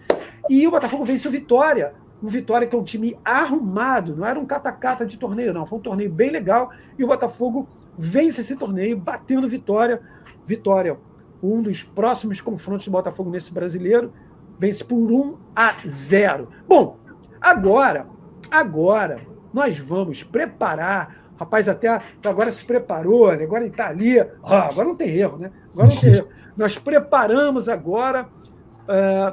E o Botafogo vence o Vitória. Um Vitória que é um time arrumado, não era um cata-cata de torneio, não. Foi um torneio bem legal. E o Botafogo vence esse torneio, batendo Vitória. Vitória, um dos próximos confrontos do Botafogo nesse brasileiro, vence por 1-0. Bom, agora nós vamos preparar. Rapaz, até agora se preparou, né? Agora ele está ali. Agora não tem erro, né? Agora não tem erro. Nós preparamos agora.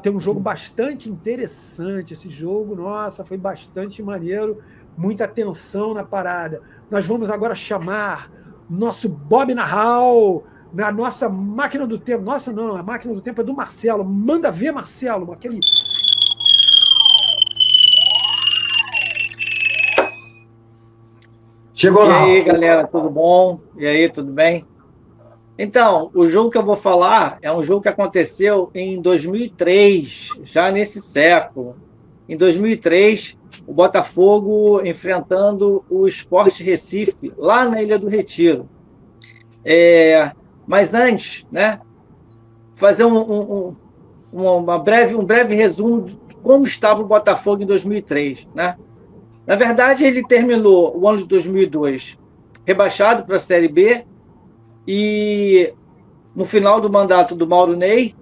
Tem um jogo bastante interessante. Esse jogo, nossa, foi bastante maneiro. Muita tensão na parada. Nós vamos agora chamar nosso Bob Nahal, na nossa máquina do tempo. Nossa, não, a máquina do tempo é do Marcelo. Manda ver, Marcelo, aquele...
Chegou lá. E aí, galera, tudo bom? E aí, tudo bem? Então, o jogo que eu vou falar é um jogo que aconteceu em 2003, já nesse século. Em 2003, o Botafogo enfrentando o Sport Recife, lá na Ilha do Retiro. Mas antes, né, fazer um breve resumo de como estava o Botafogo em 2003, né? Na verdade, ele terminou o ano de 2002 rebaixado para a Série B e, no final do mandato do Mauro Ney,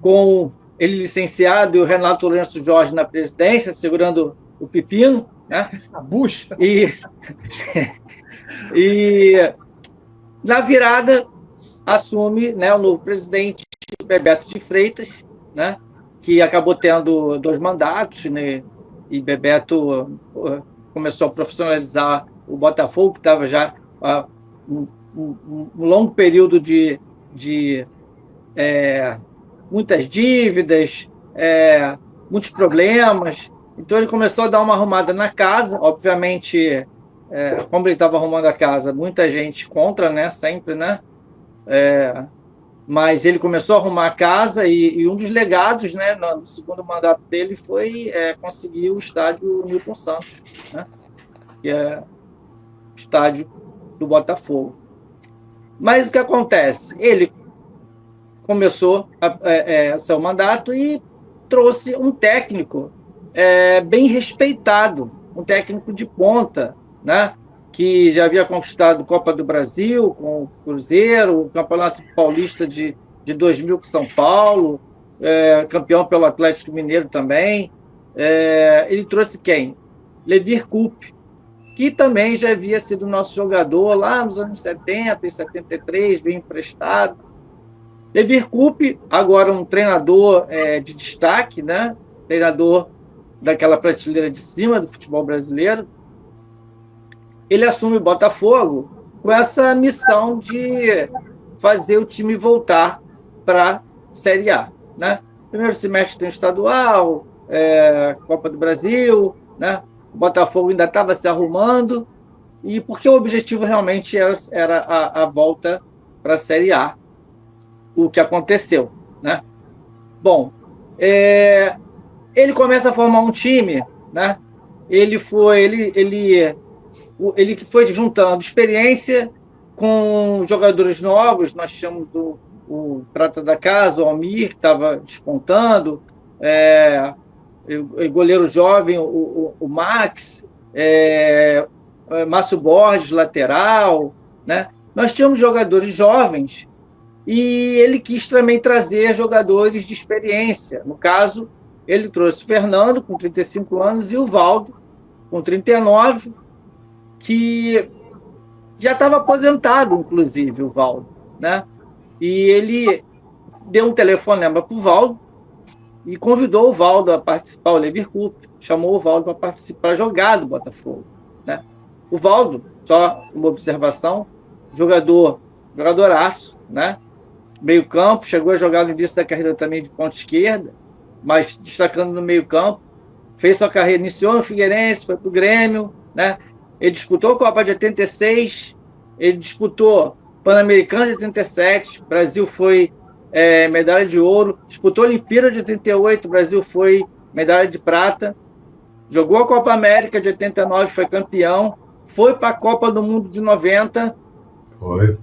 com ele licenciado e o Renato Lourenço Jorge na presidência, segurando o pepino, né?
A bucha.
E na virada assume, né, o novo presidente, Bebeto de Freitas, né, que acabou tendo 2 mandatos, né? E Bebeto começou a profissionalizar o Botafogo, que estava já um longo período de muitas dívidas, muitos problemas, Então ele começou a dar uma arrumada na casa, obviamente, como ele estava arrumando a casa, muita gente contra, né? Sempre, né? Mas ele começou a arrumar a casa e um dos legados, né, no segundo mandato dele foi conseguir o estádio Newton Santos, né? Que é o estádio do Botafogo. Mas o que acontece? Ele começou seu mandato e trouxe um técnico bem respeitado, um técnico de ponta, né? Que já havia conquistado Copa do Brasil com o Cruzeiro, o Campeonato Paulista de 2000 com São Paulo, campeão pelo Atlético Mineiro também. Ele trouxe quem? Levir Coupe, que também já havia sido nosso jogador lá nos anos 70 e 73, bem emprestado. Levir Coupe, agora um treinador de destaque, né? Treinador daquela prateleira de cima do futebol brasileiro. Ele assume o Botafogo com essa missão de fazer o time voltar para a Série A, né? Primeiro semestre tem o estadual, Copa do Brasil, né? O Botafogo ainda estava se arrumando, e porque o objetivo realmente era a volta para a Série A, o que aconteceu, né? Bom, ele começa a formar um time, né? Ele foi juntando experiência com jogadores novos. Nós tínhamos o prata da casa, o Almir, que estava despontando, o goleiro jovem, o Max, Márcio Borges, lateral, né? Nós tínhamos jogadores jovens e ele quis também trazer jogadores de experiência. No caso, ele trouxe o Fernando, com 35 anos, e o Valdo, com 39, que já estava aposentado, inclusive, o Valdo, né? E ele deu um telefonema para o Valdo e convidou o Valdo a participar, o Levir Coupe, chamou o Valdo para participar, para jogar do Botafogo, né? O Valdo, só uma observação, jogadoraço, né? Meio campo, chegou a jogar no início da carreira também de ponta esquerda, mas destacando no meio campo, fez sua carreira, iniciou no Figueirense, foi para o Grêmio, né? Ele disputou a Copa de 86, ele disputou Pan-Americano de 87, Brasil foi medalha de ouro, disputou a Olimpíada de 88, Brasil foi medalha de prata, jogou a Copa América de 89, foi campeão, foi para a Copa do Mundo de 90,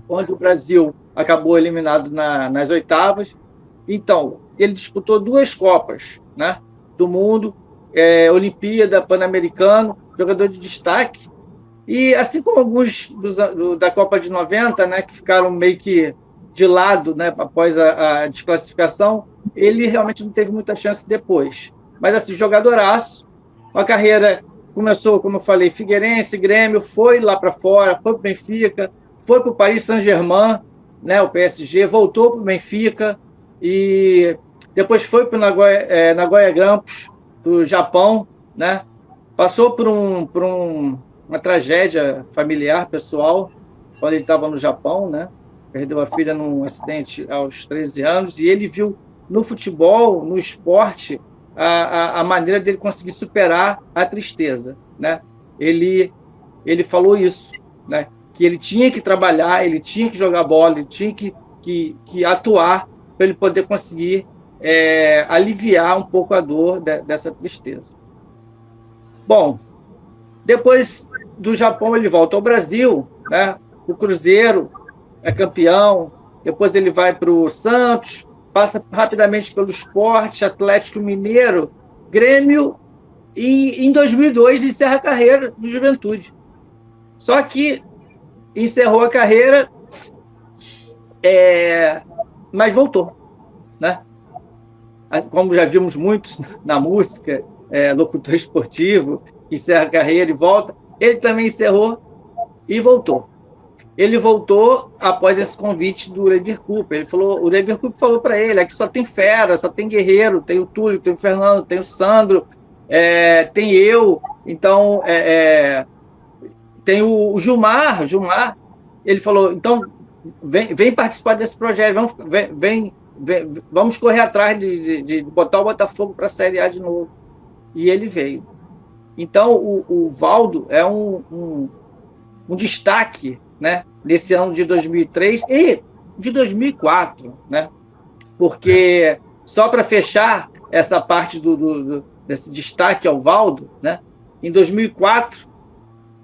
onde o Brasil acabou eliminado nas oitavas. Então, ele disputou 2 Copas, né, do Mundo, Olimpíada, Pan-Americano, jogador de destaque. E assim como alguns da Copa de 90, né, que ficaram meio que de lado, né, após a desclassificação, ele realmente não teve muita chance depois. Mas, assim, jogadoraço. A carreira começou, como eu falei, Figueirense, Grêmio, foi lá para fora, foi para o Benfica, foi para o Paris Saint-Germain, né, o PSG, voltou para o Benfica e depois foi para o Nagoya Grampus, do Japão, né? Passou por uma tragédia familiar, pessoal, quando ele estava no Japão, né? Perdeu a filha num acidente aos 13 anos, e ele viu no futebol, no esporte, a maneira dele conseguir superar a tristeza, né? Ele falou isso, né? Que ele tinha que trabalhar, ele tinha que jogar bola, ele tinha que atuar para ele poder conseguir aliviar um pouco a dor dessa tristeza. Bom, depois do Japão ele volta ao Brasil, né? O Cruzeiro é campeão, depois ele vai para o Santos, passa rapidamente pelo Sport, Atlético Mineiro, Grêmio, e em 2002 encerra a carreira do Juventude. Só que encerrou a carreira, mas voltou, né? Como já vimos muitos na música, locutor esportivo, encerra a carreira e volta, ele também encerrou e voltou. Ele voltou após esse convite do Levir Coupe. O Levir Coupe falou para ele: aqui só tem fera, só tem guerreiro, tem o Túlio, tem o Fernando, tem o Sandro, tem eu, então tem o Gilmar. Ele falou: então vem participar desse projeto, vamos correr atrás de botar o Botafogo para a Série A de novo. e ele veio. Então, o Valdo é um destaque, né, nesse ano de 2003 e de 2004, né? Porque, só para fechar essa parte desse destaque ao Valdo, né, em 2004,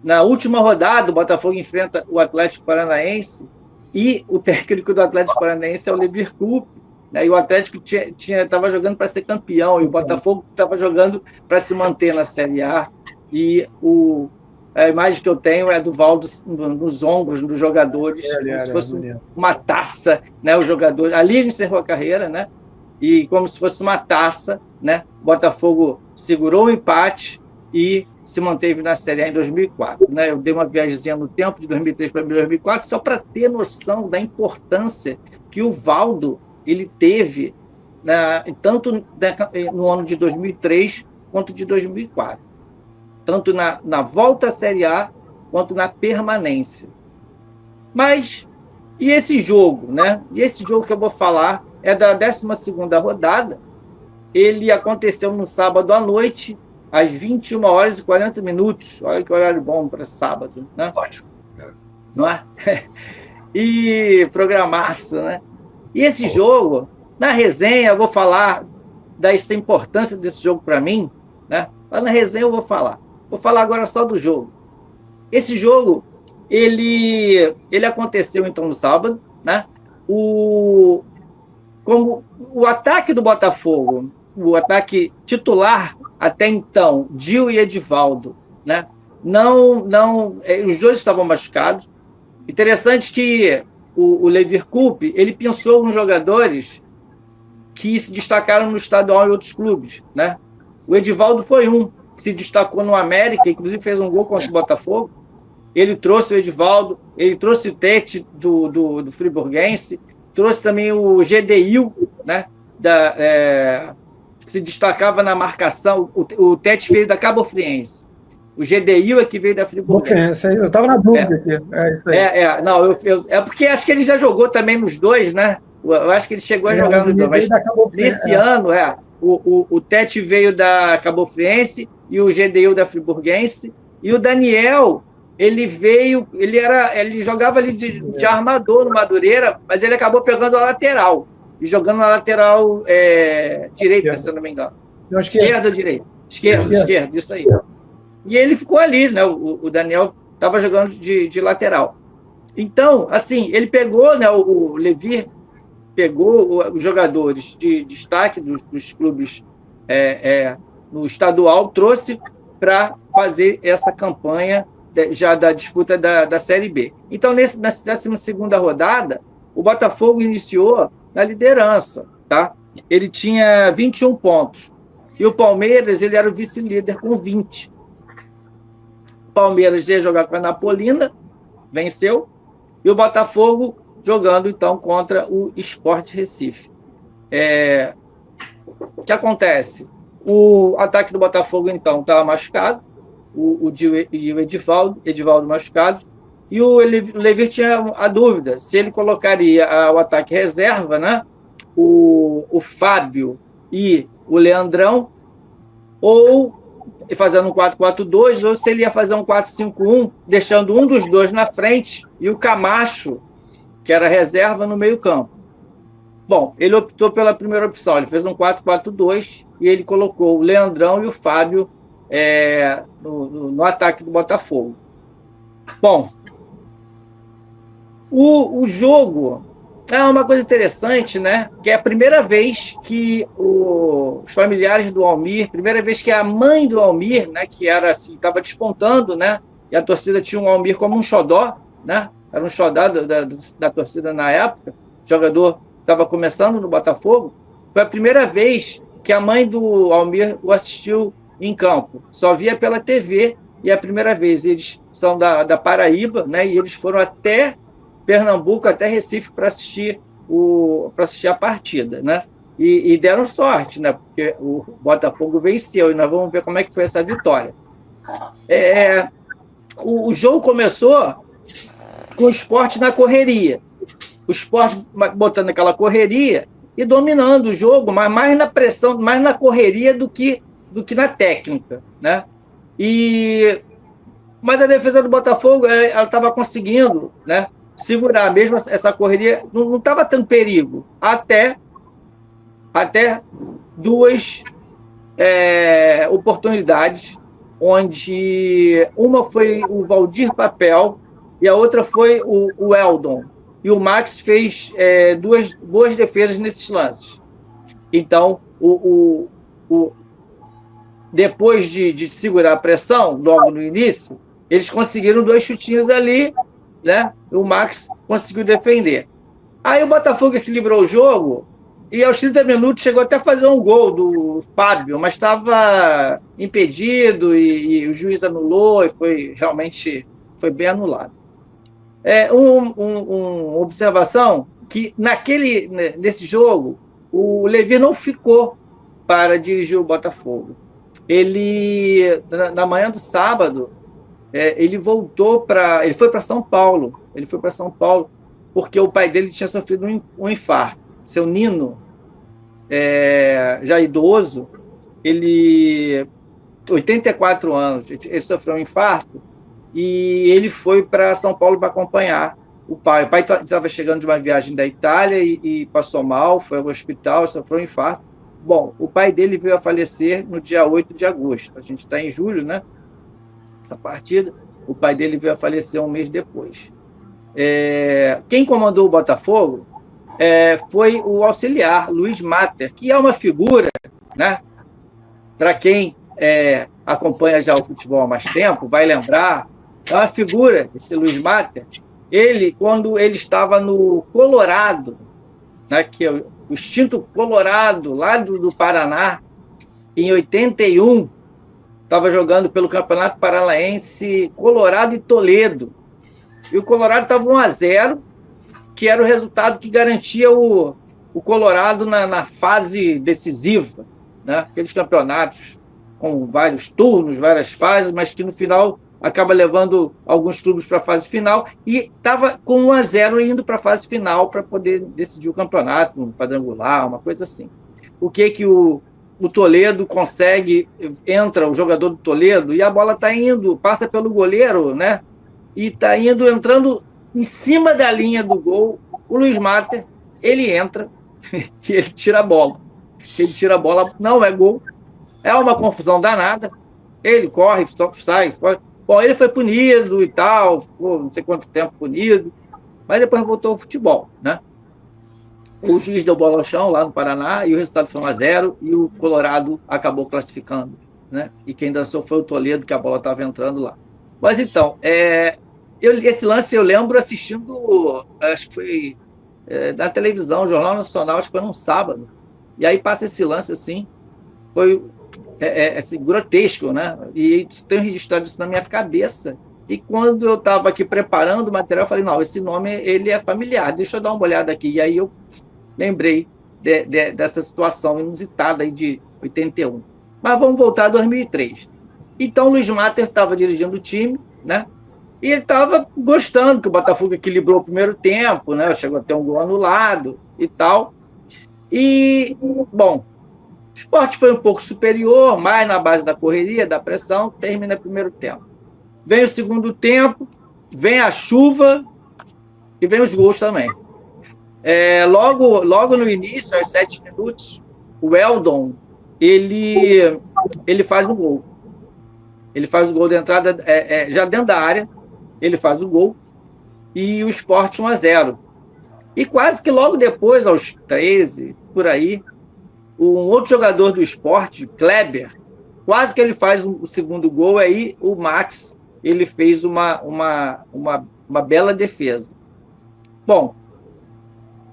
na última rodada, o Botafogo enfrenta o Atlético Paranaense e o técnico do Atlético Paranaense é o Levir Coupe, né, e o Atlético estava jogando para ser campeão e o Botafogo estava jogando para se manter na Série A. E a imagem que eu tenho é do Valdo nos ombros dos jogadores, como se fosse uma taça, né? O jogador ali ele encerrou a carreira, né? E como se fosse uma taça, né? O Botafogo segurou o empate e se manteve na Série A em 2004, né? Eu dei uma viagemzinha no tempo de 2003 para 2004 só para ter noção da importância que o Valdo ele teve, né? Tanto no ano de 2003 quanto de 2004. Tanto na volta à Série A, quanto na permanência. Mas, e esse jogo, né? E esse jogo que eu vou falar é da 12ª rodada. Ele aconteceu no sábado à noite, às 21h40. Olha que horário bom para sábado, né?
Ótimo.
Não é? E programaço, né? E esse jogo, na resenha, eu vou falar dessa importância desse jogo para mim, né? Mas na resenha eu vou falar. Vou falar agora só do jogo. Esse jogo, ele aconteceu, então, no sábado, né? Como o ataque do Botafogo, o ataque titular, até então, Gil e Edivaldo, né? Os dois estavam machucados. Interessante que o Levir Coupe, ele pensou nos jogadores que se destacaram no estadual e outros clubes, né? O Edivaldo foi um que se destacou no América, inclusive fez um gol contra o Botafogo. Ele trouxe o Edivaldo, ele trouxe o Tete do Friburguense, trouxe também o GDIL, né, que se destacava na marcação. O Tete veio da Cabo Friense. O GDIL é que veio da Friburguense.
Eu estava na dúvida aqui. Isso aí.
Não, é porque acho que ele já jogou também nos dois, né? Eu acho que ele chegou a jogar nos dois. Mas nesse ano, o Tete veio da Cabo Friense e o GDIL da Friburguense, e o Daniel, ele jogava ali de armador no Madureira, mas ele acabou pegando a lateral, e jogando na lateral direita, se eu não me engano. Esquerda ou direita? Esquerda, isso aí. E ele ficou ali, né? O Daniel estava jogando de lateral. Então, assim, ele pegou, né? O Levir pegou os jogadores de destaque dos clubes no estadual, trouxe para fazer essa campanha já da disputa da Série B. Então, na 12ª rodada, o Botafogo iniciou na liderança, tá? Ele tinha 21 pontos. E o Palmeiras, ele era o vice-líder com 20. O Palmeiras ia jogar com a Napolina, venceu, e o Botafogo jogando, então, contra o Sport Recife. O que acontece? O ataque do Botafogo, então, estava machucado, o Gil e o Edivaldo machucados, e o Levir tinha a dúvida se ele colocaria o ataque reserva, né? O Fábio e o Leandrão, ou fazendo um 4-4-2, ou se ele ia fazer um 4-5-1, deixando um dos dois na frente e o Camacho, que era reserva, no meio-campo. Bom, ele optou pela primeira opção, ele fez um 4-4-2 e ele colocou o Leandrão e o Fábio no ataque do Botafogo. Bom, o jogo é uma coisa interessante, né? Que é a primeira vez que os familiares do Almir, primeira vez que a mãe do Almir, né, que era assim, estava despontando, né? E a torcida tinha o Almir como um xodó, né? Era um xodó da torcida na época. O jogador estava começando no Botafogo. Foi a primeira vez que a mãe do Almir o assistiu em campo. Só via pela TV, e a primeira vez. Eles são da Paraíba, né? E eles foram até Pernambuco, até Recife, para assistir a partida, né? E deram sorte, né? Porque o Botafogo venceu, e nós vamos ver como é que foi essa vitória. O jogo começou com o Sport na correria. O Sport botando aquela correria e dominando o jogo, mas mais na pressão, mais na correria do que do que na técnica, né? Mas a defesa do Botafogo, ela estava conseguindo, né, segurar mesmo essa correria, não estava tendo perigo, até duas oportunidades, onde uma foi o Valdir Papel e a outra foi o Eldon. E o Max fez duas boas defesas nesses lances. Então, depois de segurar a pressão, logo no início, eles conseguiram 2 chutinhos ali, né? O Max conseguiu defender. Aí o Botafogo equilibrou o jogo e aos 30 minutos chegou até a fazer um gol do Fábio, mas estava impedido e o juiz anulou e realmente foi bem anulado. Uma observação que nesse jogo o Levi não ficou para dirigir o Botafogo. Ele, na manhã do sábado, ele foi para São Paulo. Ele foi para São Paulo porque o pai dele tinha sofrido um infarto. Seu Nino, já idoso, 84 anos, ele sofreu um infarto e ele foi para São Paulo para acompanhar o pai. O pai estava chegando de uma viagem da Itália e passou mal, foi ao hospital, sofreu um infarto. Bom, o pai dele veio a falecer no dia 8 de agosto. A gente está em julho, né? Essa partida. O pai dele veio a falecer um mês depois. Quem comandou o Botafogo foi o auxiliar, Luiz Matter, que é uma figura, né? Para quem acompanha já o futebol há mais tempo, vai lembrar, é uma figura, esse Luiz Matter. Quando ele estava no Colorado, né, que é o extinto Colorado, lá do Paraná, em 81, estava jogando pelo Campeonato Paranaense Colorado e Toledo. E o Colorado estava 1-0, que era o resultado que garantia o Colorado na fase decisiva, né? Aqueles campeonatos com vários turnos, várias fases, mas que no final acaba levando alguns clubes para a fase final, e estava com 1-0 indo para a fase final para poder decidir o campeonato, um quadrangular, uma coisa assim. O que o Toledo consegue, entra o jogador do Toledo e a bola está indo, passa pelo goleiro, né? E está entrando em cima da linha do gol. O Luiz Matter, ele entra e ele tira a bola. Não é gol, é uma confusão danada. Ele corre, sai. Bom, ele foi punido e tal, ficou não sei quanto tempo punido, mas depois voltou ao futebol, né? O juiz deu bola ao chão lá no Paraná e o resultado foi 1-0 e o Colorado acabou classificando, né? E quem dançou foi o Toledo, que a bola estava entrando lá. Mas então, esse lance eu lembro assistindo, acho que foi na televisão, Jornal Nacional, acho que foi num sábado. E aí passa esse lance assim, foi assim, grotesco, né? E tenho registrado isso na minha cabeça. E quando eu estava aqui preparando o material, eu falei, não, esse nome ele é familiar, deixa eu dar uma olhada aqui. E aí eu lembrei dessa situação inusitada aí de 81. Mas vamos voltar a 2003. Então, o Luiz Matter estava dirigindo o time, né? E ele estava gostando que o Botafogo equilibrou o primeiro tempo, né? Chegou a ter um gol anulado e tal. E, bom, o Sport foi um pouco superior, mais na base da correria, da pressão, termina o primeiro tempo. Vem o segundo tempo, vem a chuva e vem os gols também. Logo no início, aos 7 minutos, o Eldon, ele faz um gol. Ele faz o gol de entrada, já dentro da área, ele faz o gol, e o Sport 1-0. E quase que logo depois, aos 13, por aí, um outro jogador do Sport, Kleber, quase que ele faz o segundo gol, aí o Max, ele fez uma bela defesa. Bom,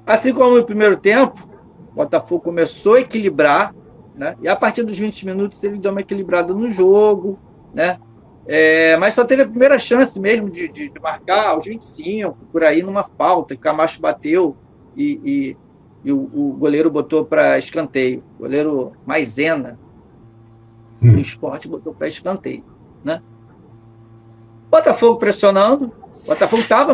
assim como no primeiro tempo, o Botafogo começou a equilibrar, né? E a partir dos 20 minutos ele deu uma equilibrada no jogo, né? Mas só teve a primeira chance mesmo de marcar aos 25, por aí, numa falta, que o Camacho bateu e o goleiro botou para escanteio. O goleiro Maisena, do Sport, botou para escanteio, né? Botafogo pressionando, o Botafogo estava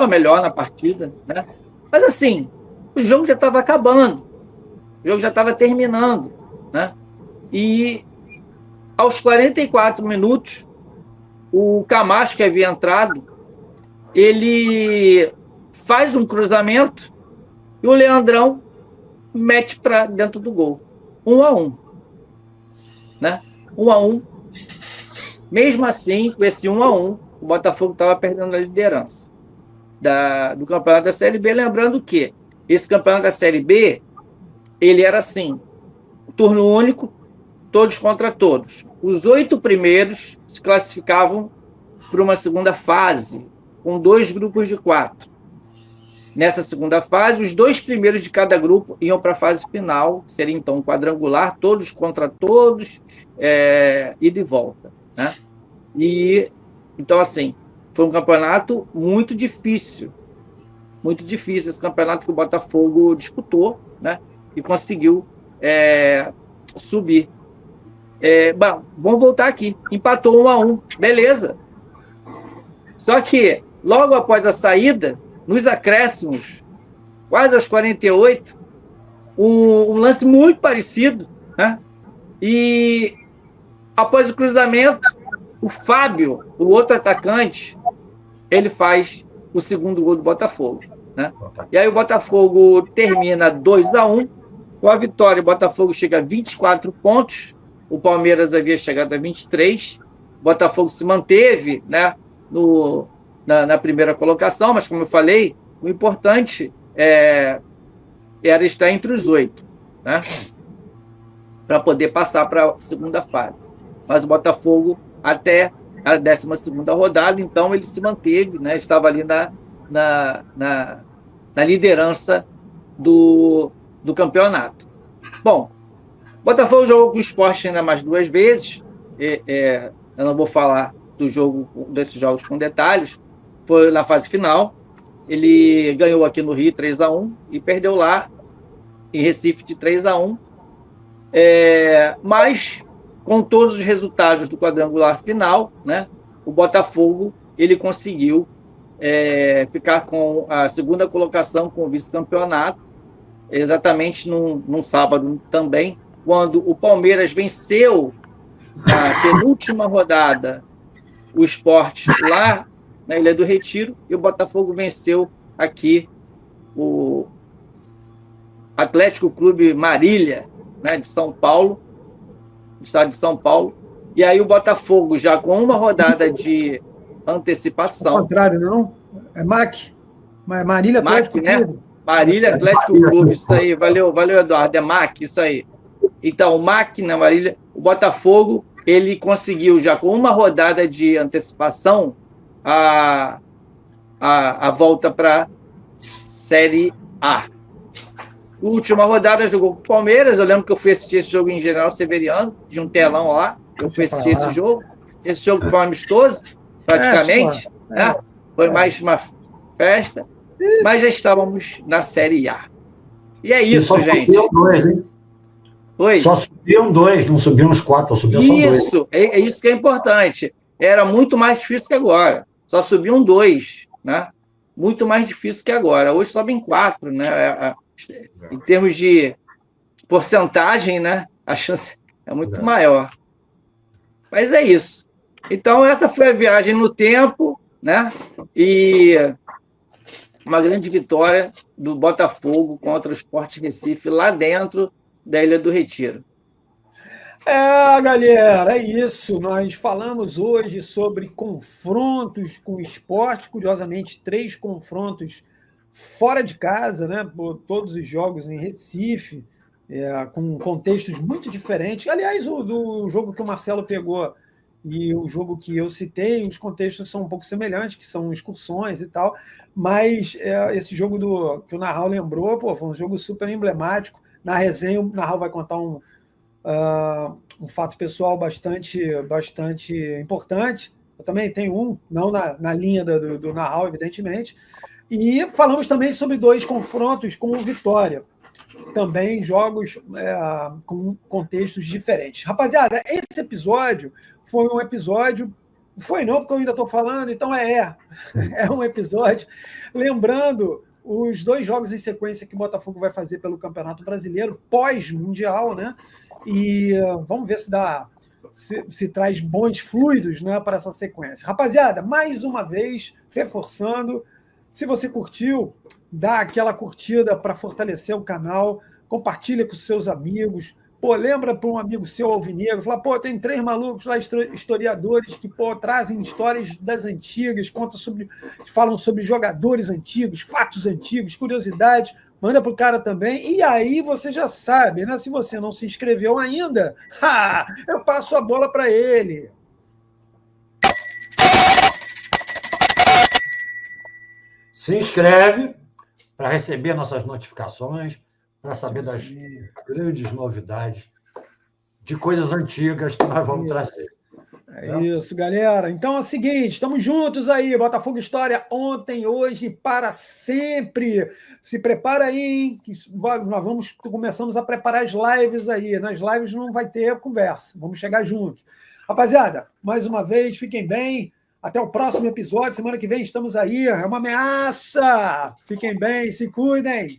melhor na partida, né? Mas assim, o jogo já estava acabando, o jogo já estava terminando, né? E Aos 44 minutos, o Camacho, que havia entrado, ele faz um cruzamento e o Leandrão mete para dentro do gol. 1-1. Né? 1-1. Mesmo assim, com esse 1-1, o Botafogo estava perdendo a liderança do campeonato da Série B. Lembrando que esse campeonato da Série B, ele era assim, turno único, todos contra todos. Os 8 primeiros se classificavam para uma segunda fase, com 2 grupos de 4. Nessa segunda fase, os 2 primeiros de cada grupo iam para a fase final, seria então um quadrangular, todos contra todos, ida e volta. Né? E, então, assim, foi um campeonato muito difícil esse campeonato que o Botafogo disputou, né? E conseguiu subir. Bom, vamos voltar aqui. Empatou 1-1, beleza. Só que, logo após a saída, nos acréscimos, quase aos 48, um lance muito parecido, né? E após o cruzamento, o Fábio, o outro atacante, ele faz o segundo gol do Botafogo, né? E aí o Botafogo termina 2-1. Com a vitória, o Botafogo chega a 24 pontos. O Palmeiras havia chegado a 23. O Botafogo se manteve, né, na primeira colocação, mas, como eu falei, o importante era estar entre os 8, né, para poder passar para a segunda fase. Mas o Botafogo, até a 12ª rodada, então ele se manteve, né, estava ali na liderança do campeonato. Bom, o Botafogo jogou com o Sport ainda mais 2 vezes. Eu não vou falar desses jogos com detalhes. Foi na fase final. Ele ganhou aqui no Rio 3-1 e perdeu lá em Recife de 3-1. Mas, com todos os resultados do quadrangular final, né, o Botafogo ele conseguiu ficar com a segunda colocação com o vice-campeonato, exatamente num sábado também, quando o Palmeiras venceu na penúltima rodada o Sport lá na Ilha do Retiro, e o Botafogo venceu aqui o Atlético Clube Marília, né, de São Paulo, do estado de São Paulo. E aí o Botafogo, já com uma rodada de antecipação...
Ao contrário, não? É MAC. Marília Atlético
Clube. Né? Marília Atlético Clube, isso aí. Valeu, Eduardo. É MAC, isso aí. Então, o MAC na Marília, o Botafogo, ele conseguiu, já com uma rodada de antecipação, a volta para a Série A. Última rodada jogou com o Palmeiras. Eu lembro que eu fui assistir esse jogo em General Severiano, de um telão lá. Eu fui assistir esse jogo. Esse jogo foi um amistoso, praticamente. Né? Foi mais uma festa. Mas já estávamos na Série A. E é isso,
só
gente.
Subiam 2, hein?
Oi?
Só subiam 2, não subiam os 4, subiam só 2.
Isso, é isso que é importante. Era muito mais difícil que agora. Só subiam 2, né? Muito mais difícil que agora. Hoje sobem 4, né? Em termos de porcentagem, né? A chance é muito maior. Mas é isso. Então, essa foi a viagem no tempo, né? E uma grande vitória do Botafogo contra o Sport Recife lá dentro da Ilha do Retiro.
Galera, é isso. Nós falamos hoje sobre confrontos com o esporte, curiosamente, 3 confrontos fora de casa, né? Por todos os jogos em Recife, com contextos muito diferentes. Aliás, do jogo que o Marcelo pegou e o jogo que eu citei, os contextos são um pouco semelhantes, que são excursões e tal, mas esse jogo que o Narral lembrou, foi um jogo super emblemático. Na resenha, o Narral vai contar um fato pessoal bastante importante. Eu também tenho não na linha do Narral, evidentemente. E falamos também sobre 2 confrontos com o Vitória. Também jogos com contextos diferentes. Rapaziada, esse episódio foi um episódio... Foi não, porque eu ainda estou falando, então é um episódio lembrando os 2 jogos em sequência que o Botafogo vai fazer pelo Campeonato Brasileiro, pós-Mundial, né? E vamos ver se traz bons fluidos, né, para essa sequência. Rapaziada, mais uma vez, reforçando, se você curtiu, dá aquela curtida para fortalecer o canal, compartilha com seus amigos. Pô, lembra para um amigo seu alvinegro, fala, pô, tem 3 malucos lá, historiadores, que, pô, trazem histórias das antigas, falam sobre jogadores antigos, fatos antigos, curiosidades, manda pro cara também, e aí você já sabe, né? Se você não se inscreveu ainda, eu passo a bola para ele.
Se inscreve para receber nossas notificações, para saber das grandes novidades, de coisas antigas que nós vamos trazer.
É isso, galera. Então é o seguinte, estamos juntos aí, Botafogo História, ontem, hoje, para sempre. Se prepara aí, hein? Que nós começamos a preparar as lives aí. Nas lives não vai ter conversa, vamos chegar juntos. Rapaziada, mais uma vez, fiquem bem. Até o próximo episódio. Semana que vem estamos aí. É uma ameaça. Fiquem bem, se cuidem.